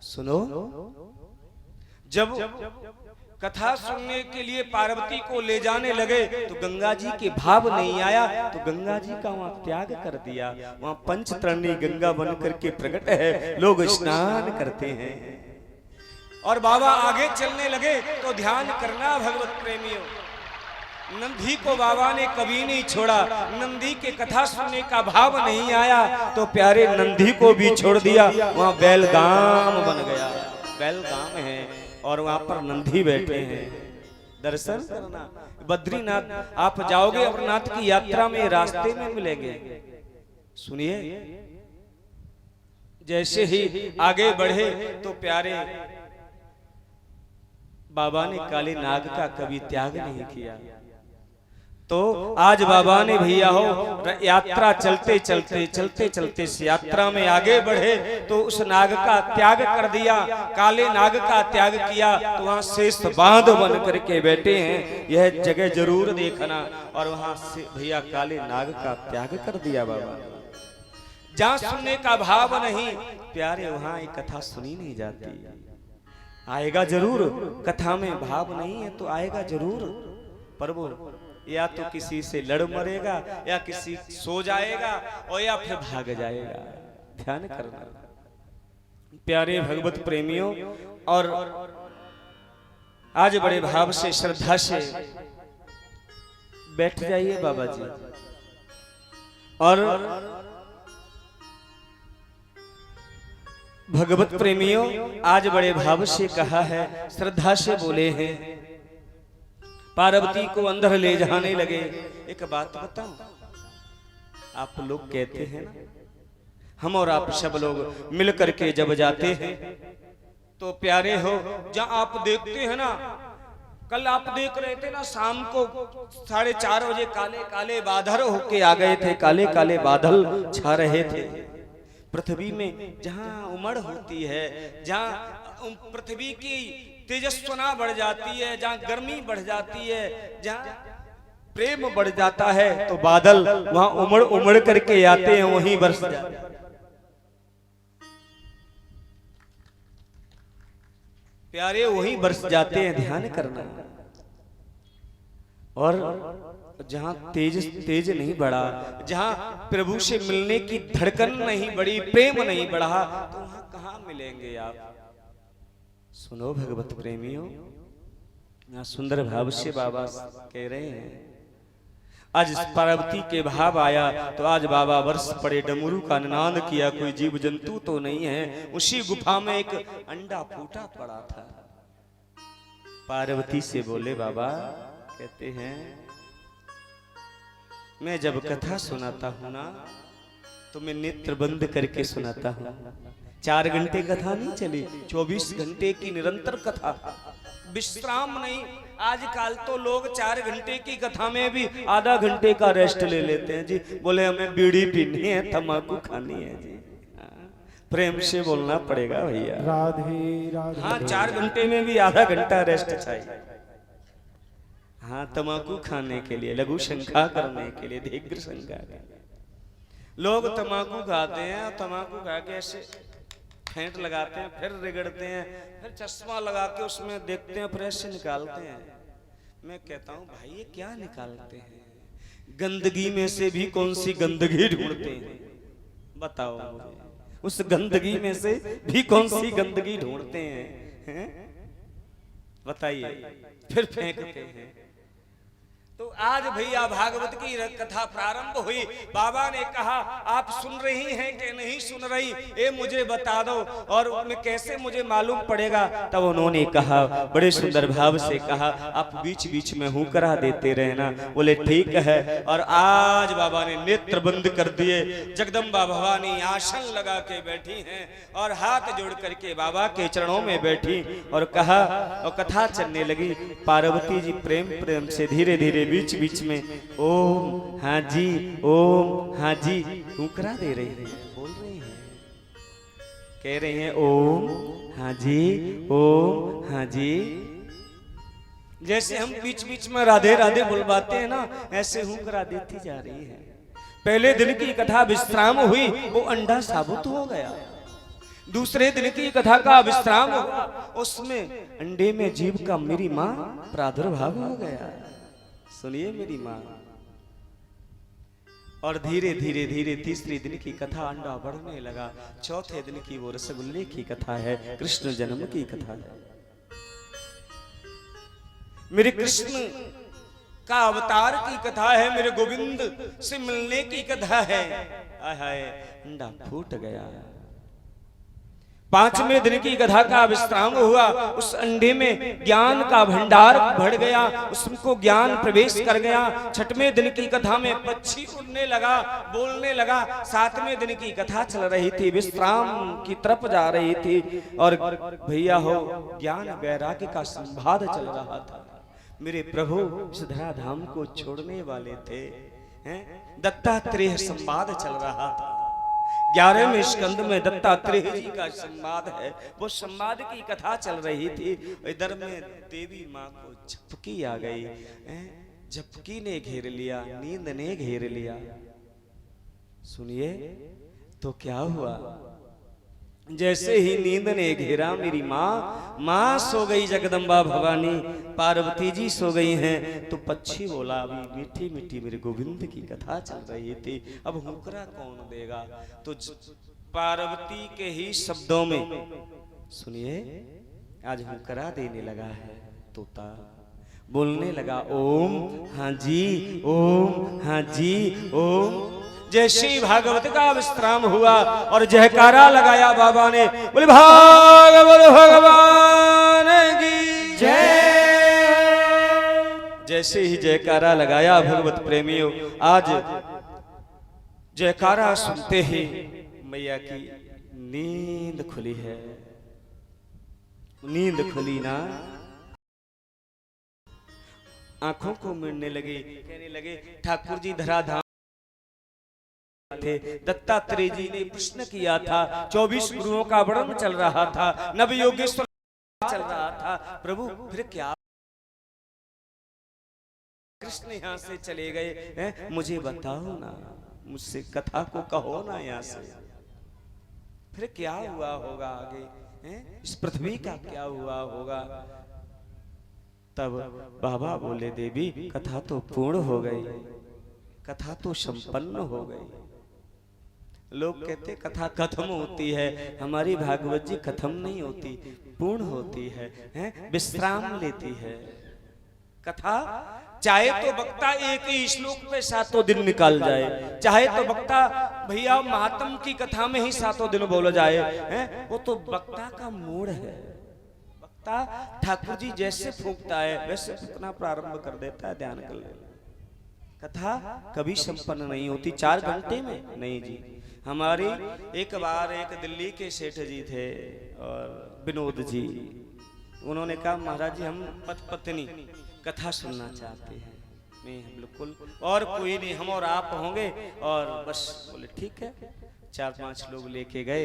सुनो, जब कथा सुनने के लिए पार्वती को ले जाने लगे तो गंगा जी के भाव नहीं आया, तो गंगा जी का वहां त्याग कर दिया। वहां पंचतरणी गंगा बन करके प्रकट है, लोग स्नान करते हैं। और बाबा आगे चलने लगे तो ध्यान करना भगवत प्रेमियों, नंदी को बाबा ने कभी नहीं छोड़ा। नंदी के कथा सुनने का भाव नहीं आया तो प्यारे नंदी को भी छोड़ दिया। वहां बैलगाम बन गया, बैलगाम है और वहां पर नंदी बैठे हैं। दर्शन करना, बद्रीनाथ आप जाओगे अमरनाथ की यात्रा में, रास्ते में मिलेंगे। सुनिए, जैसे ही आगे बढ़े तो प्यारे बाबा ने काले नाग का कभी त्याग नहीं किया। तो आज बाबा ने भैया हो यात्रा चलते चलते इस यात्रा में आगे बढ़े तो उस नाग का त्याग कर दिया, काले नाग का त्याग किया। तो वहां शेष बांध बन करके बैठे हैं, यह जगह जरूर देखना। और वहां से भैया काले नाग का त्याग कर दिया बाबा। जहां सुनने का भाव नहीं प्यारे, वहां एक कथा सुनी नहीं जाती। आएगा जरूर, कथा में भाव नहीं है तो आएगा जरूर, पर वो या तो किसी से लड़ मरेगा या किसी सो जाएगा और या फिर भाग जाएगा। ध्यान करना प्यारे भगवत प्रेमियों। और आज बड़े भाव से श्रद्धा से बैठ जाइए बाबा जी। और भगवत प्रेमियों आज बड़े भाव से कहा है, श्रद्धा से बोले हैं। पार्वती को अंदर ले जाने लगे। एक बात बताऊं, आप लोग कहते हैं ना, हम और आप सब लोग मिल करके जब जाते हैं तो प्यारे हो, जहां आप देखते हैं ना, कल आप देख रहे थे ना शाम को 4:30 बजे काले काले बादल होके आ गए थे, काले काले बादल छा रहे थे पृथ्वी में। जहां उमड़ होती है, जहां पृथ्वी की तेजस्वना बढ़ जाती है, जहां गर्मी बढ़ जाती है, जहां प्रेम बढ़ जाता है, तो बादल वहां उमड़ उमड़ करके आते हैं, वहीं बरस जाते हैं। प्यारे वहीं बरस जाते हैं। ध्यान करना। और जहां तेज नहीं बढ़ा, जहां प्रभु से मिलने की धड़कन नहीं बढ़ी, प्रेम नहीं बढ़ा, तो वहां कहां मिलेंगे आप। सुनो भगवत प्रेमियों, यहाँ सुंदर भाव से बाबा कह रहे हैं। आज पार्वती के भाव आया तो आज बाबा वर्ष पड़े, डमरू का निनाद किया। कोई जीव जंतु तो नहीं है। उसी गुफा में एक अंडा फूटा पड़ा था। पार्वती से बोले बाबा, कहते हैं मैं जब कथा सुनाता हूं ना तो मैं नेत्र बंद करके सुनाता हूं। 4 घंटे कथा नहीं चली, 24 घंटे की निरंतर कथा, विश्राम नहीं। आजकल तो लोग 4 घंटे की कथा में भी आधा घंटे का रेस्ट ले लेते हैं जी। बोले हमें बीड़ी पीनी है, तम्बाकू खानी है जी। प्रेम से बोलना पड़ेगा भैया, राधे राधे। हाँ 4 घंटे में भी आधा घंटा रेस्ट चाहिए। हाँ तम्बाकू खाने के लिए, लघु शंका करने के लिए, दीर्घ शंका। लोग तम्बाकू खाते हैं, तम्बाकू खा के ऐसे फेंट लगाते हैं, फिर रिगड़ते हैं, फिर चश्मा लगा के उसमें देखते हैं, फिर ऐसे निकालते हैं। मैं कहता हूँ भाई ये क्या निकालते हैं? गंदगी में से भी कौन सी गंदगी ढूंढते हैं? बताओ मुझे। उस गंदगी में से भी कौन सी गंदगी ढूंढते हैं? बताइए, फिर फेंकते हैं। तो आज भैया भागवत की कथा प्रारंभ हुई। बाबा ने कहा आप सुन रही हैं कि नहीं सुन रही, ये मुझे बता दो और मैं कैसे मुझे मालूम पड़ेगा। तब उन्होंने कहा, बड़े सुंदर भाव से कहा, आप बीच बीच में हूं करा देते रहना। बोले ठीक है। और आज बाबा ने नेत्र बंद कर दिए। जगदम्बा भवानी आसन लगा के बैठी हैं और हाथ जोड़ करके बाबा के चरणों में बैठी और कहा, और कथा चलने लगी। पार्वती जी प्रेम प्रेम से धीरे धीरे बीच बीच में ओम हाँ जी, ओम हाँ जी उकरा दे रही है, बोल रही है, कह रही हैं ओम हाँ जी, ओम हाँ जी। जैसे हम बीच बीच में राधे राधे बुलवाते हैं ना, ऐसे हूं करा देती जा रही है। पहले दिन की कथा विश्राम हुई, वो अंडा साबुत हो गया। दूसरे दिन की कथा का विश्राम हुआ, उसमें अंडे में जीव का मेरी मां प्रादुर्भाव हो गया। सुनिए मेरी मां। और धीरे धीरे धीरे तीसरे दिन की कथा अंडा बढ़ने लगा। चौथे दिन की वो रसगुल्ले की कथा है, कृष्ण जन्म की कथा है। मेरे कृष्ण का अवतार की कथा है, मेरे गोविंद से मिलने की कथा है। हाय अंडा फूट गया। पांचवें दिन की कथा का विश्राम हुआ, उस अंडे में ज्ञान का भंडार भर गया, उसको ज्ञान प्रवेश कर गया। छठवें दिन की कथा में पक्षी उड़ने लगा, बोलने लगा। सातवें दिन की कथा चल रही थी, विश्राम की तरफ जा रही थी। और भैया हो ज्ञान वैराग्य का संवाद चल रहा था। मेरे प्रभु इस धराधाम को छोड़ने वाले थे, दत्तात्रेय संवाद चल रहा था। 11वें स्कंद में दत्तात्रेय जी का संवाद है, वो संवाद की कथा चल रही थी। इधर में देवी माँ को झपकी आ गई, झपकी ने घेर लिया, नींद ने घेर लिया। सुनिए तो क्या हुआ, जैसे ही नींद ने घेरा मेरी माँ सो गई, जगदम्बा भवानी पार्वती जी सो गई हैं। तो पक्षी बोला, अभी मीठी मीठी मेरे गोविंद की कथा चल रही थी, अब हुकरा कौन देगा। तो पार्वती के ही शब्दों में सुनिए आज हुकरा देने लगा है तोता, बोलने लगा ओम हाँ जी, ओम हाँ जी, ओम। जैसे ही भागवत का विश्राम हुआ और जयकारा लगाया बाबा ने, बोले भागवत भगवान की जय। जैसे ही जयकारा लगाया भगवत प्रेमियों, आज जयकारा सुनते ही मैया की नींद खुली है। नींद खुली ना, आंखों को मिलने लगे, कहने लगे ठाकुर जी धराधाम थे। दत्तात्रेय जी ने प्रश्न किया था, 24 गुरुओं का वर्णन चल रहा था, नव योगेश्वर चल रहा था। प्रभु फिर क्या कृष्ण यहाँ से चले गए, मुझे बताओ ना, मुझसे कथा को कहो ना यहाँ से, फिर क्या हुआ होगा आगे, इस पृथ्वी का क्या हुआ होगा। तब बाबा बोले, देवी कथा तो पूर्ण हो गई, कथा तो संपन्न हो गई। लोग कहते कथा खत्म होती है, हमारी भागवत जी खत्म नहीं होती, पूर्ण होती है, विश्राम लेती है कथा। चाहे तो वक्ता एक ही श्लोक पे 7 दिन निकाल जाए, चाहे तो वक्ता भैया महात्म की कथा में ही 7 दिन बोला जाए, वो तो वक्ता का मूड है। वक्ता ठाकुर जी जैसे फूंकता है वैसे फूंकना प्रारंभ कर देता है। ध्यान कर ले, कथा कभी संपन्न नहीं होती 4 घंटे में, नहीं जी। हमारी एक बार एक दिल्ली के सेठ जी थे और विनोद जी, उन्होंने कहा महाराज जी हम पत्नी कथा सुनना चाहते हैं। मैं बिल्कुल, और कोई नहीं, हम और आप होंगे। और बस बोले ठीक है, 4-5 लोग लेके गए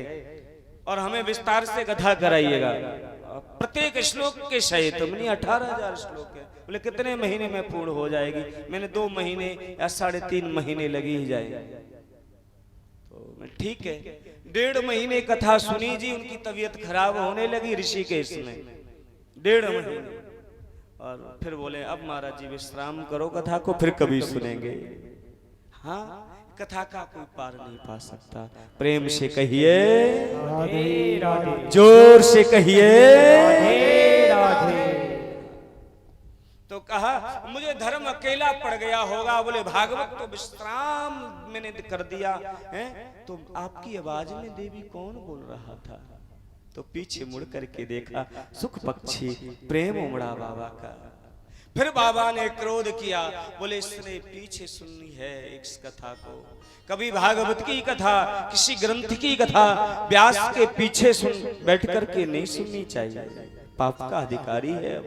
और हमें विस्तार से कथा कराइएगा, प्रत्येक श्लोक के सहित। मैंने 18,000 श्लोक है। बोले कितने महीने में पूर्ण हो जाएगी। मैंने 2 महीने या 3.5 महीने लगी ही जाएंगे। तो ठीक है, 1.5 महीने कथा सुनी जी, उनकी तबीयत खराब होने लगी ऋषिकेश में, 1.5 महीने। और फिर बोले अब महाराज जी विश्राम करो, कथा को फिर कभी सुनेंगे। हाँ, कथा का कोई पार नहीं पा सकता। प्रेम से कहिए राधे राधे, जोर से कहिए राधे राधे। तो कहा मुझे धर्म अकेला पड़ गया होगा। बोले भागवत तो विश्राम मैंने कर दिया है। तो आपकी आवाज में देवी कौन बोल रहा था। तो पीछे मुड़ करके देखा, सुख पक्षी प्रेम उमड़ा बाबा का। फिर बाबा ने क्रोध किया, बोले इसने पीछे सुननी है इस कथा को। कभी भागवत की कथा, किसी ग्रंथ की कथा व्यास के पीछे सुन बैठ करके नहीं सुननी चाहिए, पाप का अधिकारी है।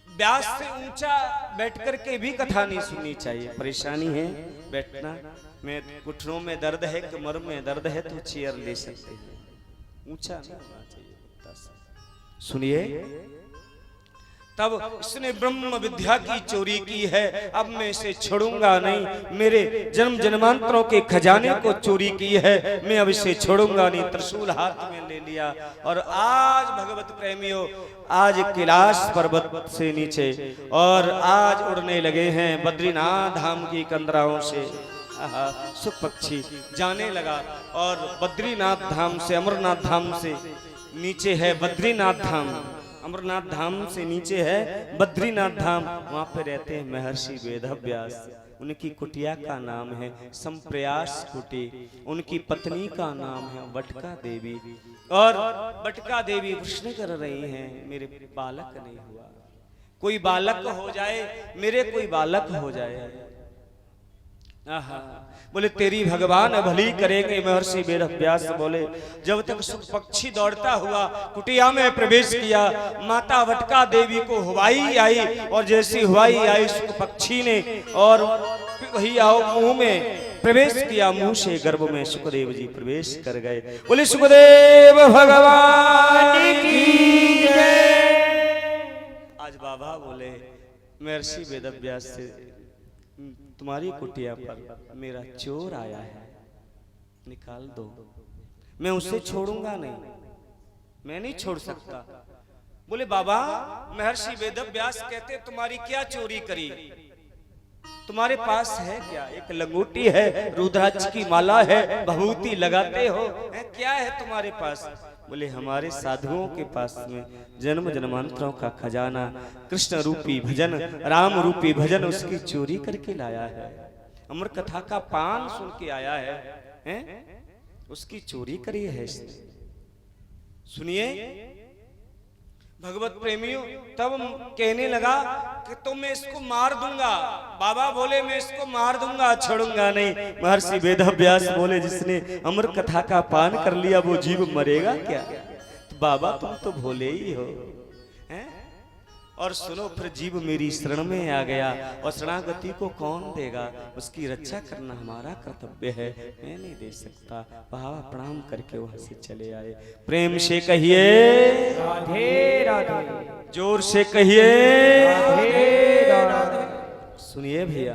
व्यास से ऊंचा बैठ करके भी कथा नहीं सुननी चाहिए। परेशानी है बैठना में, घुटनों में दर्द है, कमर में दर्द है तो चेयर ले सकते हैं, ऊंचा नहीं होना चाहिए। सुनिए तब इसने ब्रह्म विद्या की चोरी की है, अब मैं इसे छोड़ूंगा नहीं। मेरे जन्म जन्मांतरों के खजाने को चोरी की है, मैं अब इसे छोड़ूंगा नहीं। त्रिशूल हाथ में ले लिया और आज भगवत प्रेमियों, आज कैलाश पर्वत से नीचे और आज उड़ने लगे हैं बद्रीनाथ धाम की कंदराओं से। सुख पक्षी जाने लगा और बद्रीनाथ धाम से, अमरनाथ धाम से नीचे है बद्रीनाथ धाम, अमरनाथ धाम से नीचे है बद्रीनाथ धाम। वहां पे रहते हैं महर्षि वेदव्यास। उनकी कुटिया का नाम है संप्रयास कुटी, उनकी पत्नी का नाम है वटका देवी। और वटका देवी प्रश्न कर रही हैं, मेरे बालक नहीं हुआ, कोई बालक हो जाए, मेरे कोई बालक हो जाए। बोले तेरी भगवान भली करेंगे। महर्षि वेदव्यास बोले, जब तक सुख पक्षी दौड़ता हुआ कुटिया में प्रवेश किया, माता वटका देवी को हुआई आई और जैसी हुआई आई सुख पक्षी ने और वही आओ मुंह में प्रवेश किया, मुंह से गर्भ में सुखदेव जी प्रवेश कर गए। बोले सुखदेव भगवान की जय। आज बाबा बोले महर्षि वेदव्यास से, तुम्हारी कुटिया पर मेरा चोर आया है, निकाल दो। मैं उसे छोड़ूंगा नहीं, मैं नहीं छोड़ सकता। बोले बाबा, महर्षि वेदव्यास कहते तुम्हारी क्या चोरी करी, तुम्हारे पास है क्या? एक लंगोटी है, रुद्राक्ष की माला है, भभूति लगाते हो, क्या है तुम्हारे पास? बोले हमारे साधुओं के पास में जन्म जन्मांतरों का खजाना, कृष्ण रूपी भजन, राम रूपी भजन, उसकी चोरी करके लाया है। अमर कथा का पान सुन के आया है, उसकी चोरी करी है इसने। सुनिए भगवत प्रेमियों, तब कहने लगा कि तो मैं इसको मार दूंगा। बाबा बोले मैं इसको मार दूंगा, छोड़ूंगा नहीं। महर्षि वेदव्यास बोले जिसने अमर कथा का पान कर लिया वो जीव मरेगा क्या? तो बाबा तुम तो भोले ही हो, हैं? और सुनो, फिर जीव मेरी शरण में आ गया और शरणागति को कौन देगा? उसकी रक्षा करना हमारा कर्तव्य है, मैं नहीं दे सकता। बाबा प्रणाम करके वहां से चले आए। प्रेम से कहिए राधे राधे, जोर से कहिए राधे राधे। सुनिए भैया,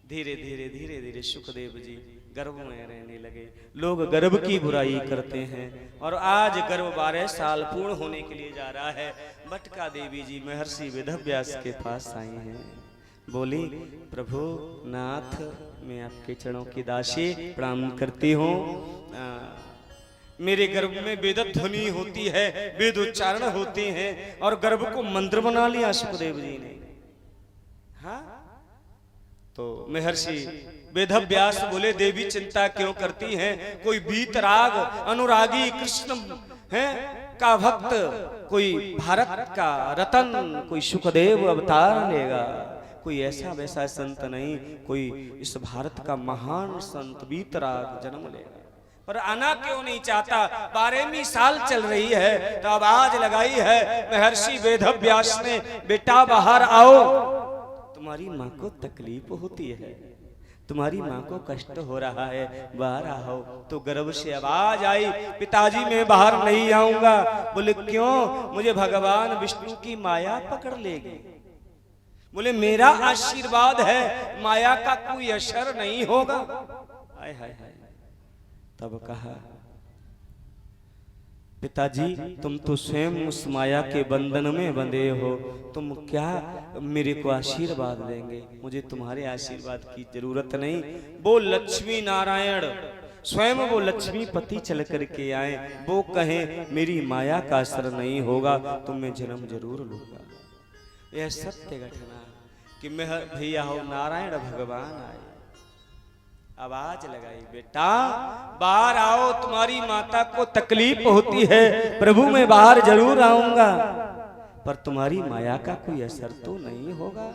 धीरे धीरे धीरे धीरे सुखदेव जी गर्भ में रहने लगे। लोग गर्भ की बुराई करते हैं और आज गर्भ 12 साल पूर्ण होने के लिए जा रहा है। वटका देवी जी महर्षि वेदव्यास के पास आई हैं, बोली प्रभु नाथ, मैं आपके चरणों की दासी प्रणाम करती हूँ। मेरे गर्भ में वेद ध्वनि होती है, वेद उच्चारण होते हैं और गर्भ को मंत्र बना लिया सुखदेव जी ने। हाँ, तो महर्षि वेदव्यास बोले देवी चिंता क्यों करती हैं? कोई बीतराग अनुरागी कृष्ण है का भक्त, कोई भारत का रतन, कोई सुखदेव अवतार लेगा। कोई ऐसा वैसा संत नहीं, कोई इस भारत का महान संत बीतराग जन्म लेगा। पर आना क्यों नहीं चाहता? 12वीं साल चल रही है तो अब आज लगाई है महर्षि वेदव्यास ने, बेटा बाहर आओ, तुम्हारी माँ को तकलीफ होती है, तुम्हारी माँ को कष्ट हो रहा है, बाहर आओ। तो गर्भ से आवाज आई, पिताजी मैं बाहर नहीं आऊंगा। बोले क्यों? मुझे भगवान विष्णु की माया पकड़ लेगी। बोले मेरा आशीर्वाद है, माया का कोई असर नहीं होगा। हाय हाय हाय। तब कहा पिताजी तुम तो स्वयं उस माया के बंधन में बंधे हो, तुम क्या मेरे को आशीर्वाद देंगे? मुझे तुम्हारे आशीर्वाद की जरूरत नहीं। वो लक्ष्मी नारायण स्वयं, वो लक्ष्मी पति चल करके आए, वो कहें मेरी माया का असर नहीं होगा तो मैं जन्म जरूर लूंगा। यह सत्य घटना कि मैं भैया हो नारायण भगवान आए, आवाज लगाई, बेटा बाहर आओ, तुम्हारी माता को तकलीफ होती है। प्रभु मैं बाहर जरूर आऊंगा पर तुम्हारी माया का कोई असर तो नहीं होगा।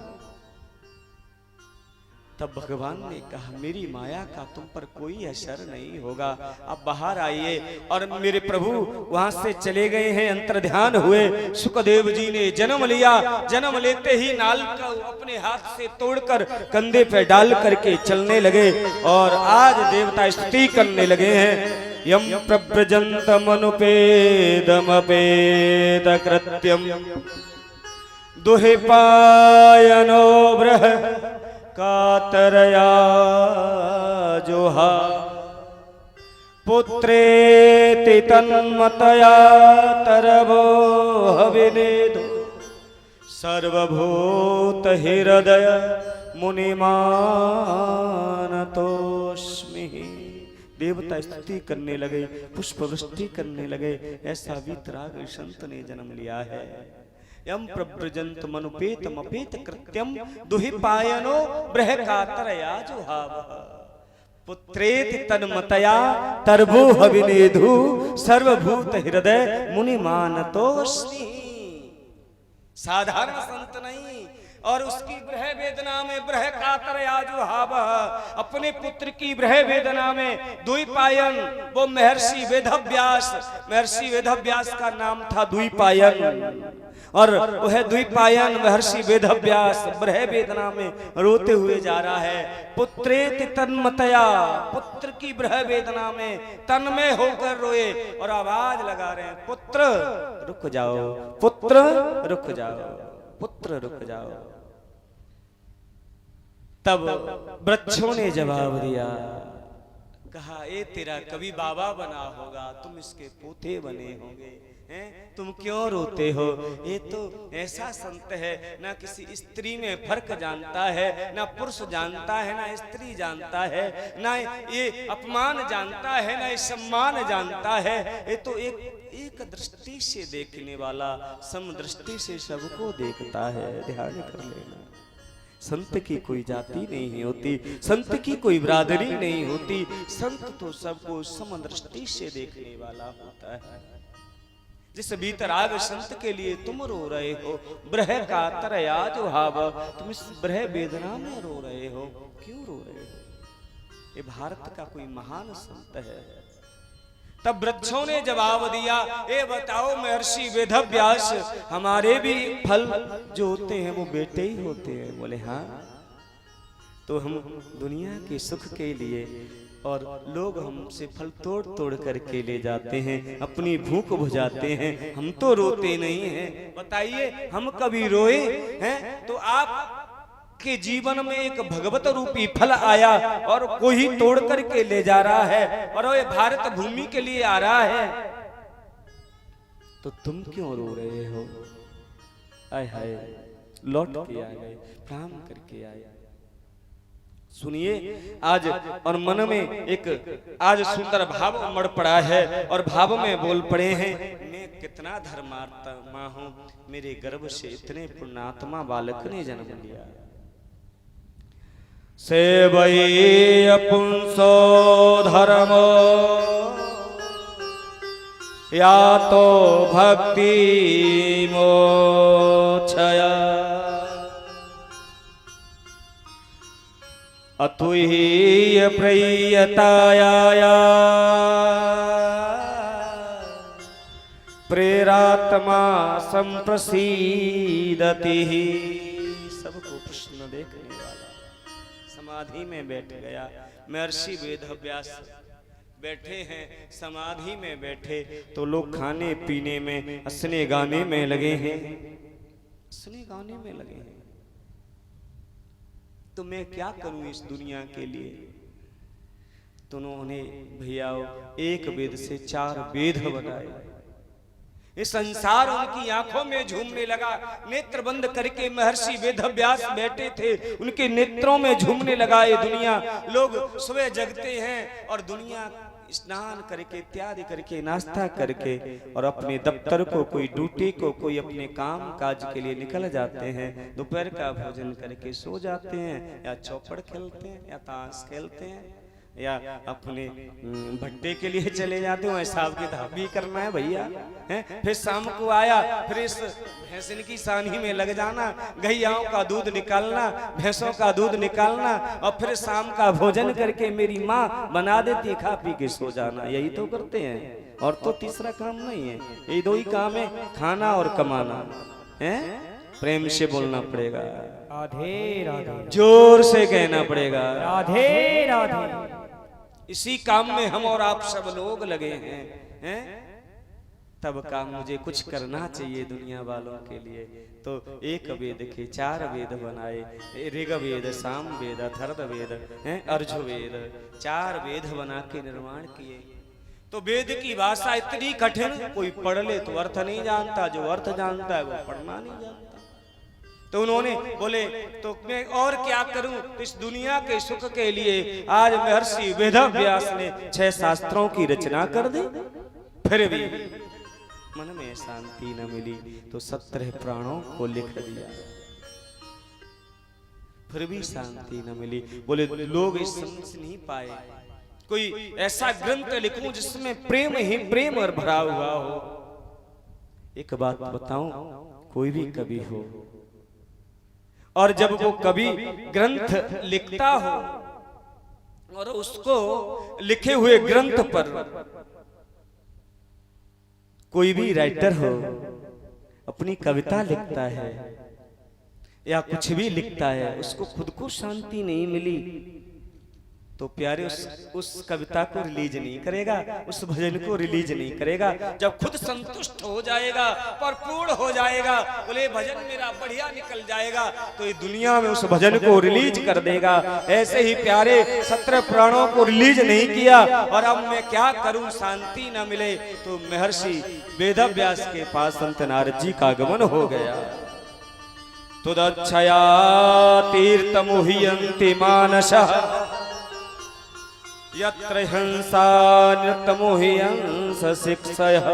तब भगवान ने कहा मेरी माया का तुम पर कोई असर नहीं होगा, अब बाहर आइए। और मेरे प्रभु वहां से चले गए हैं, अंतर्ध्यान हुए। सुखदेव जी ने जन्म लिया, जन्म लेते ही नाल का अपने हाथ से तोड़कर कंधे पे डाल करके चलने लगे और आज देवता स्तुति करने लगे हैं। यम प्रव्रजंतमनुपेदमपेद कृत्यम दुहि पायनो ब्रह कातरया जोहा पुत्रेति तन्मतया तरवो हविनेदु सर्वभूत हृदय मुनिमानतोस्मि। देवता स्तुति करने लगे, पुष्प वृष्टि करने लगे। ऐसा वीतराग संत ने जन्म लिया है। यम प्रव्रजंत मनुपेतम अपेत कृत्यम दुहि पायनो ब्रह कातरया जुहाव पुत्रेति तन्मतया तरवो हविनेधु सर्वभूत हृदय मुनिमानतोस्मि। साधारण संत नहीं, और उसकी ब्रह वेदना में ब्रह कातरया जुहाव, अपने पुत्र की ब्रह वेदना में द्विपायन, वो महर्षि वेदव्यास, महर्षि वेदव्यास का नाम था द्विपायन, और वह द्विपायन महर्षि वेदव्यास ब्रह वेदना में रोते हुए जा रहा है। पुत्रेति तन्मतया, पुत्र की ब्रह वेदना में तन्मय होकर रोए और आवाज लगा रहे हैं, पुत्र रुक जाओ, पुत्र रुक जाओ, पुत्र रुक जाओ। तब वृक्षों ने जवाब दिया, कहा ये तेरा कभी बाबा बना होगा, तुम इसके पोते बने होंगे, हैं? तुम क्यों रोते हो? ये तो ऐसा संत है, ना किसी स्त्री में फर्क जानता है, ना पुरुष जानता है, ना स्त्री जानता है, ना ये अपमान जानता है, ना ये सम्मान जानता है। ये तो एक दृष्टि से देखने वाला, समदृष्टि से सबको देखता है। ध्यान कर लेना, संत की कोई जाति नहीं होती, संत की कोई बिरादरी नहीं होती, संत तो सबको समदृष्टि से देखने वाला होता है। जिस भीतराग संत के लिए तुम रो रहे हो, ब्रह कातरया जुहाव, तुम इस ब्रह वेदना में रो रहे हो, क्यों रो रहे हो? ये भारत का कोई महान संत है। तब वृक्षों ने जवाब दिया, ए बताओ महर्षि वेदव्यास, हमारे भी फल जो होते हैं वो बेटे ही होते हैं? बोले हाँ, तो हम दुनिया के सुख के लिए, और लोग हमसे फल तोड़ तोड़ करके ले जाते हैं, अपनी भूख बुझाते हैं, हम तो रोते नहीं हैं। बताइए हम कभी रोए हैं? तो आप के जीवन में एक भगवत रूपी फल आया और कोई तोड़ करके ले जा रहा है, और ये भारत भूमि के लिए आ रहा है, तो तुम क्यों रो रहे हो? आय हाय, लौट के आ गए, प्रणाम करके आए। सुनिए आज, और मन में एक आज सुंदर भाव उमड़ पड़ा है, और भाव में बोल पड़े हैं, मैं कितना धर्मात्मा हूं, मेरे गर्भ से इतने पुण्यात्मा बालक ने जन्म लिया। सेवई पुंसो धर्मो या तो भक्ति मोक्षया अतुहि प्रयताया प्रेरात्मा संप्रसीदति। सबको कृष्ण देखने वाला समाधि में बैठ गया। महर्षि वेदव्यास बैठे हैं, समाधि में बैठे तो लोग खाने पीने में, हंसने गाने में लगे हैं, हंसने गाने में लगे हैं। तो मैं क्या करूं इस दुनिया के लिए? तो उन्होंने भैया एक वेद से 4 वेद बनाए। ये संसार उनकी आंखों में झूमने लगा। नेत्र बंद करके महर्षि वेदव्यास बैठे थे, उनके नेत्रों में झूमने लगा ये दुनिया। लोग सुबह जगते हैं और दुनिया स्नान करके, इत्यादि करके, नाश्ता करके और अपने दफ्तर को, कोई ड्यूटी को, कोई अपने काम काज के लिए निकल जाते हैं। दोपहर का भोजन करके सो जाते हैं, या चौपड़ खेलते हैं, या ताश खेलते हैं, या अपने भट्टे के लिए चले जाते हो। हिसाब किताब भी करना है भैया, हैं? फिर शाम को आया, फिर इस भैंसिन की सानी में लग जाना, गैयाओं का दूध निकालना, भैंसों का दूध निकालना, और फिर शाम का भोजन करके मेरी माँ बना देती, खा पी के सो जाना। यही तो करते हैं, और तो तीसरा काम नहीं है। यही 2 ही काम है, खाना और कमाना है। प्रेम से बोलना पड़ेगा, राधे राधे, जोर से कहना पड़ेगा, राधे राधे। इसी काम में हम और आप सब लोग लगे हैं, हैं? तब कहा मुझे कुछ करना चाहिए दुनिया वालों के लिए। तो एक वेद के 4 वेद बनाए, ऋग वेद, साम वेद, अथर्व वेद, अर्जुवेद, 4 वेद बना के निर्माण किए। तो वेद की भाषा इतनी कठिन, कोई पढ़ ले तो अर्थ नहीं जानता, जो अर्थ जानता है वो पढ़ना नहीं जानता। तो उन्होंने बोले तो मैं और क्या करूं, इस दुनिया के सुख के लिए आज महर्षि वेदव्यास ने 6 शास्त्रों की रचना कर दी। फिर भी मन में शांति न मिली तो 17 प्राणों को लिख दिया, फिर भी शांति न मिली। बोले लोग इस समझ नहीं पाए, कोई ऐसा ग्रंथ लिखूं जिसमें प्रेम ही प्रेम और भरा हुआ हो। एक बात बताऊं, कोई भी कवि हो और जब वो कवि ग्रंथ लिखता हो और उसको लिखे हुए ग्रंथ पर कोई भी राइटर हो अपनी कविता लिखता है या कुछ भी लिखता है, उसको खुद को शांति नहीं मिली तो प्यारे उस कविता को रिलीज नहीं करेगा, उस भजन को रिलीज नहीं करेगा। जब खुद संतुष्ट हो जाएगा, परिपूर्ण हो जाएगा, बोले भजन मेरा बढ़िया निकल जाएगा, तो ये दुनिया में उस भजन को रिलीज कर देगा। ऐसे ही प्यारे 17 प्राणों को रिलीज नहीं किया और अब मैं क्या करूं, शांति न मिले, तो महर्षि वेदव्यास के पास संत नारद जी का आगमन हो गया। तुदच्छया तीर्थमुह्यन्ति मानसः यत्र हंसा नृतमोह्यंस शिक्षयः।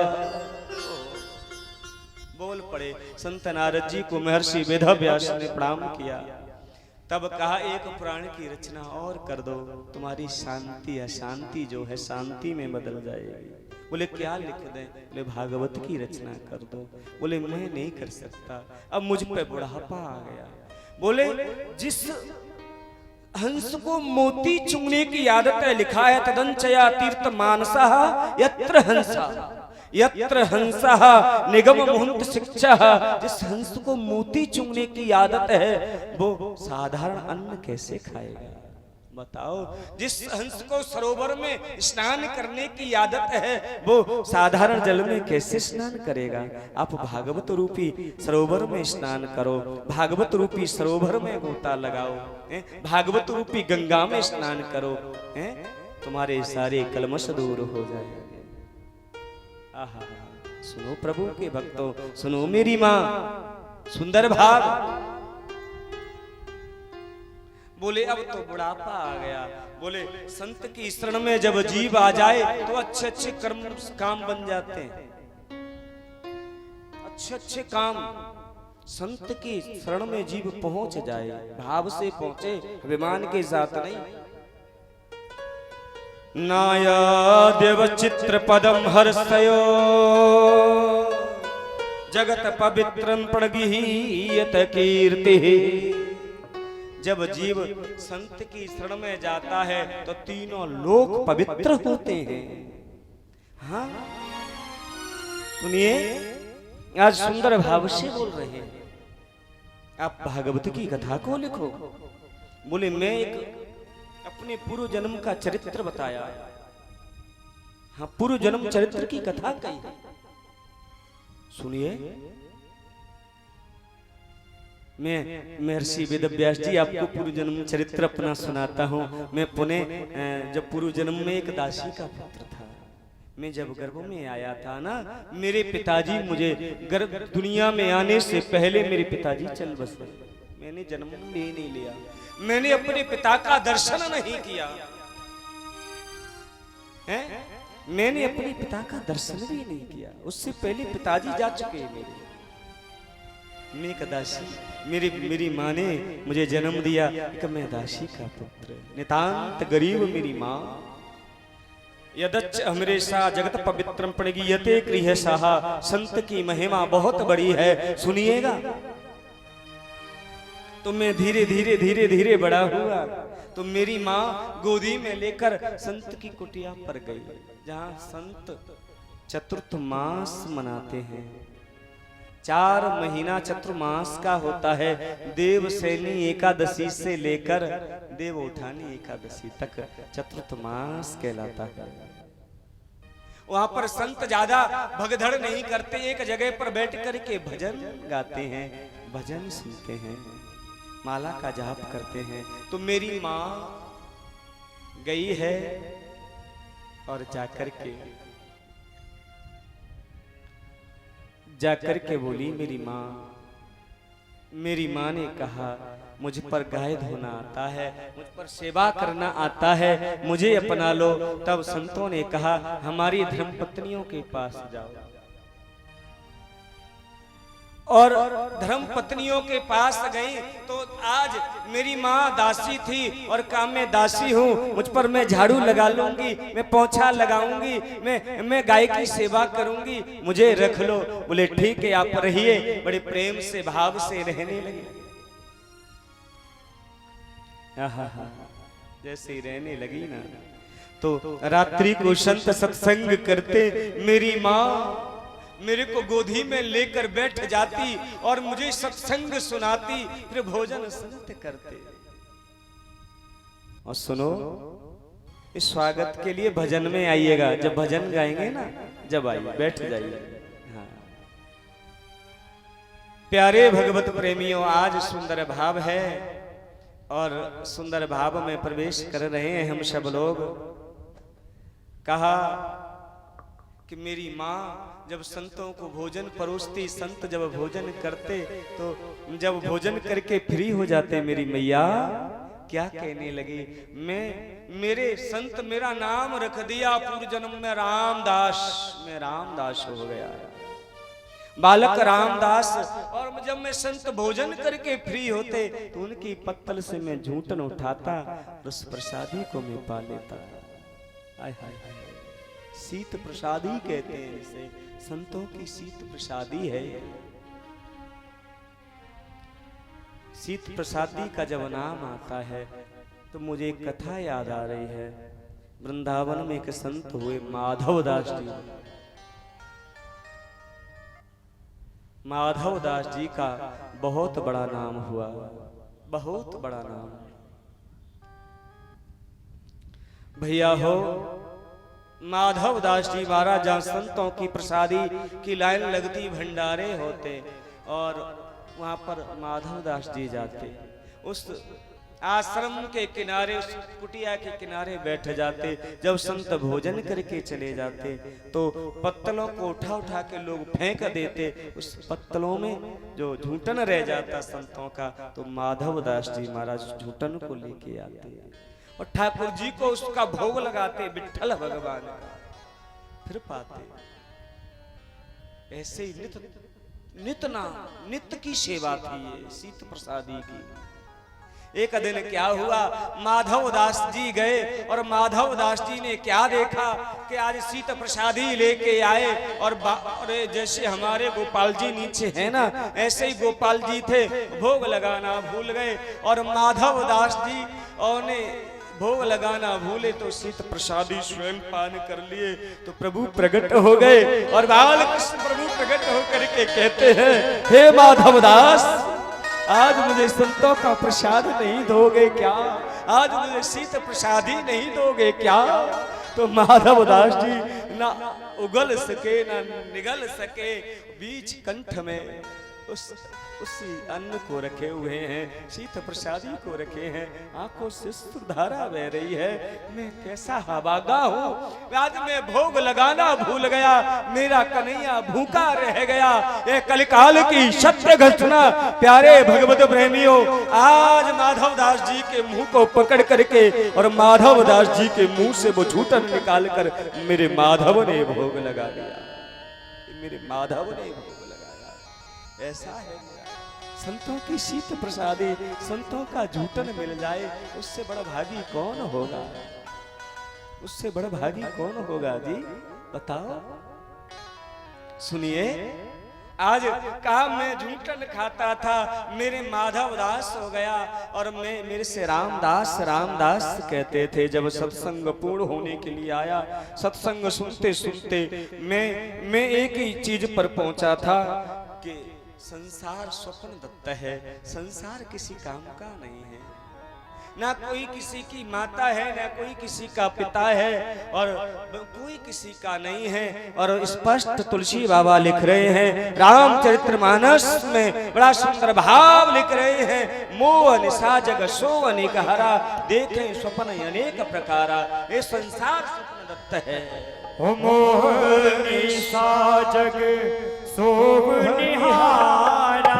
बोल पड़े संत नारद जी को महर्षि वेदव्यास ने प्रणाम किया। तब कहा एक पुराण की रचना और कर दो, तुम्हारी शांति अशांति जो है शांति में बदल जाएगी। बोले क्या लिख दें? बोले भागवत की रचना कर दो। बोले मैं नहीं कर सकता, अब मुझ पे बुढ़ापा आ गया। बोले जिस हंस को मोती चुंगने की आदत है, लिखा है तदंचया तीर्थ मानसः यत्र हंसा यत्र हंसः निगम मुहुंत शिक्षः। जिस हंस को मोती चुंगने की आदत है वो साधारण अन्न कैसे खाएगा? बताओ, जिस हंस को सरोवर में स्नान करने की आदत है वो साधारण जल में कैसे स्नान करेगा? आप भागवत रूपी सरोवर में स्नान करो, भागवत रूपी सरोवर में गोता लगाओ, भागवत रूपी गंगा में स्नान करो, तुम्हारे सारे कलमश दूर हो जाएंगे। आहा, सुनो प्रभु के भक्तों, सुनो मेरी माँ, सुंदर भाव। बोले अब तो बुढ़ापा आ गया। बोले संत की शरण में जब जीव आ जाए तो अच्छे अच्छे कर्म काम बन जाते हैं, अच्छे अच्छे काम। संत की शरण में जीव पहुंच जाए, भाव से पहुंचे, अभिमान के साथ नहीं। नाया देव चित्र पदम हर्षयो जगत पवित्रम प्रणगीयत कीर्ति। जब जीव संत की शरण में जाता है तो तीनों लोक पवित्र होते हैं। हाँ सुनिए, आज सुंदर भाव से बोल रहे हैं, आप भागवत की कथा को लिखो। बोले मैं एक अपने पूर्व जन्म का चरित्र बताया। हाँ, पूर्व जन्म चरित्र की कथा कही। सुनिए, मैं महर्षि वेदव्यास जी आपको पूर्व जन्म चरित्र अपना सुनाता हूँ। मैं पुणे जब पूर्व जन्म में एक दासी का पुत्र था, मैं जब गर्भ में आया था ना, मेरे पिताजी मुझे गर्भ दुनिया में आने से पहले मेरे पिताजी चल बसे। मैंने जन्म ले नहीं लिया, मैंने अपने पिता का दर्शन नहीं किया है, मैंने अपने पिता का दर्शन भी नहीं किया। उससे पहले पिताजी जा चुके हैं मेरे। मैं एक दासी, मेरी माँ ने मुझे जन्म दिया, एक मैं दासी का पुत्र, नितांत गरीब मेरी माँ। यदच्च अमरेशा जगत पवित्रम प्रणगीयते गृहसाः। संत की महिमा बहुत बड़ी है, सुनिएगा। तो मैं धीरे धीरे धीरे धीरे बड़ा हुआ तो मेरी माँ गोदी में लेकर संत की कुटिया पर गई, जहाँ संत चतुर्थ मास मनाते हैं। 4 महीना चतुर्मास का होता है। देवसैनी एकादशी से लेकर देवउठानी एकादशी तक चतुर्थ मास कहलाता है। वहां पर संत ज्यादा भगदड़ नहीं करते, एक जगह पर बैठ करके भजन गाते हैं, भजन सुनते हैं, माला का जाप करते हैं। तो मेरी माँ गई है और जाकर के बोली, मेरी माँ ने कहा मुझ पर गाय धोना आता है, मुझ पर सेवा करना आता है, मुझे अपना लो। तब संतों ने कहा हमारी धर्मपत्नियों के पास जाओ। और धर्मपत्नियों के पास गई तो आज मेरी माँ दासी थी और काम में दासी हूँ, मुझ पर मैं झाड़ू लगा लूंगी, मैं पोंछा लगाऊंगी, मैं गाय की सेवा करूंगी, मुझे रख लो। बोले ठीक है आप रहिए। बड़े प्रेम से भाव से रहने लगे। जैसे ही रहने लगी ना तो रात्रि को संत सत्संग करते मेरी माँ मेरे को गोदी में लेकर बैठ जाती और मुझे सत्संग सुनाती, फिर भोजन संत करते। और सुनो, इस स्वागत के लिए भजन में आइएगा, जब भजन गाएंगे ना, जब आइए बैठ जाइए। हाँ प्यारे भगवत प्रेमियों, आज सुंदर भाव है और सुंदर भाव में प्रवेश कर रहे हैं हम सब लोग। कहा कि मेरी माँ जब संतों को भोजन परोसती, संत जब भोजन करते, तो जब भोजन करके फ्री हो जाते, मेरी मैया क्या कहने लगी, मेरे संत मेरा नाम रख दिया पूर्व जन्म में रामदास, मैं रामदास हो गया, बालक रामदास। और जब मैं संत भोजन करके फ्री होते तो उनकी पत्तल से मैं झूठन उठाता, उस प्रसादी को मैं पा लेता। आय हाय हाय, शीत प्रसादी कहते हैं इसे, संतों की शीत प्रसादी है। शीत प्रसादी का जब नाम आता है तो मुझे एक कथा याद आ रही है। वृंदावन में एक संत हुए माधव दास जी। माधव दास जी का बहुत बड़ा नाम हुआ, बहुत बड़ा नाम। भैया हो, माधव दास जी महाराज जहाँ संतों की प्रसादी की लाइन लगती, भंडारे होते और वहां पर माधव दास जी जाते, उस आश्रम के किनारे, उस कुटिया के किनारे बैठ जाते। जब संत भोजन करके चले जाते तो पत्तलों को उठा उठा के लोग फेंक देते, उस पत्तलों में जो झूठन रह जाता संतों का, तो माधव दास जी महाराज झूठन को लेके आते और ठाकुर जी को उसका भोग लगाते, विठ्ठल भगवान का, फिर पाते। ऐसे ही नित्य की सेवा थी ये शीत प्रसादी की। एक दिन क्या हुआ, माधव दास जी गए और माधव दास जी ने क्या देखा कि आज शीत प्रसादी लेके आए और जैसे हमारे गोपाल जी नीचे है ना, ऐसे ही गोपाल जी थे, भोग लगाना भूल गए और माधव दास जी और भोग लगाना भूले तो शीत प्रसादी स्वयं पान कर लिए। तो प्रभु प्रकट हो गए और बाल कृष्ण प्रभु प्रकट होकर के कहते हैं, हे माधव दास, आज मुझे संतों का प्रसाद नहीं दोगे क्या? आज मुझे शीत प्रसादी नहीं दोगे क्या? तो माधव दास जी ना उगल सके ना निगल सके, बीच कंठ में उसी अन्न को रखे हुए हैं, शीत प्रसादी को रखे हैं, आंखों से धारा बह रही है। मैं कैसा हवागा हूँ, आज मैं भोग लगाना भूल गया, मेरा कन्हैया भूखा रह गया। ये कलिकाल की सत्य घटना प्यारे भगवत प्रेमियों, आज माधव दास जी के मुंह को पकड़ करके और माधव दास जी के मुंह से वो झूठन निकाल कर मेरे माधव ने भोग लगा दिया, मेरे माधव ने भोग लगाया। ऐसा है संतों की शीत प्रसादी, संतों का झूठन मिल जाए, उससे बड़ा भागी कौन होगा? उससे बड़ा भागी कौन होगा जी, बताओ। सुनिए, आज कहा मैं झूठन खाता था, मेरे माधव दास हो गया और मैं मेरे से रामदास रामदास कहते थे। जब सत्संग पूर्ण होने के लिए आया, सत्संग सुनते सुनते मैं एक ही चीज पर पहुंचा था कि संसार स्वप्न दत्त है, संसार किसी काम का नहीं है। ना कोई किसी की माता है, ना कोई किसी का पिता है, और कोई किसी का नहीं है। और स्पष्ट तुलसी बाबा लिख रहे हैं रामचरितमानस में, बड़ा सुंदर भाव लिख रहे हैं। मोह निशा जग सो अनेक हरा, देखें स्वप्न अनेक प्रकारा। ये संसार स्वप्न दत्त है। मोह निशा जग सोभ निहारा,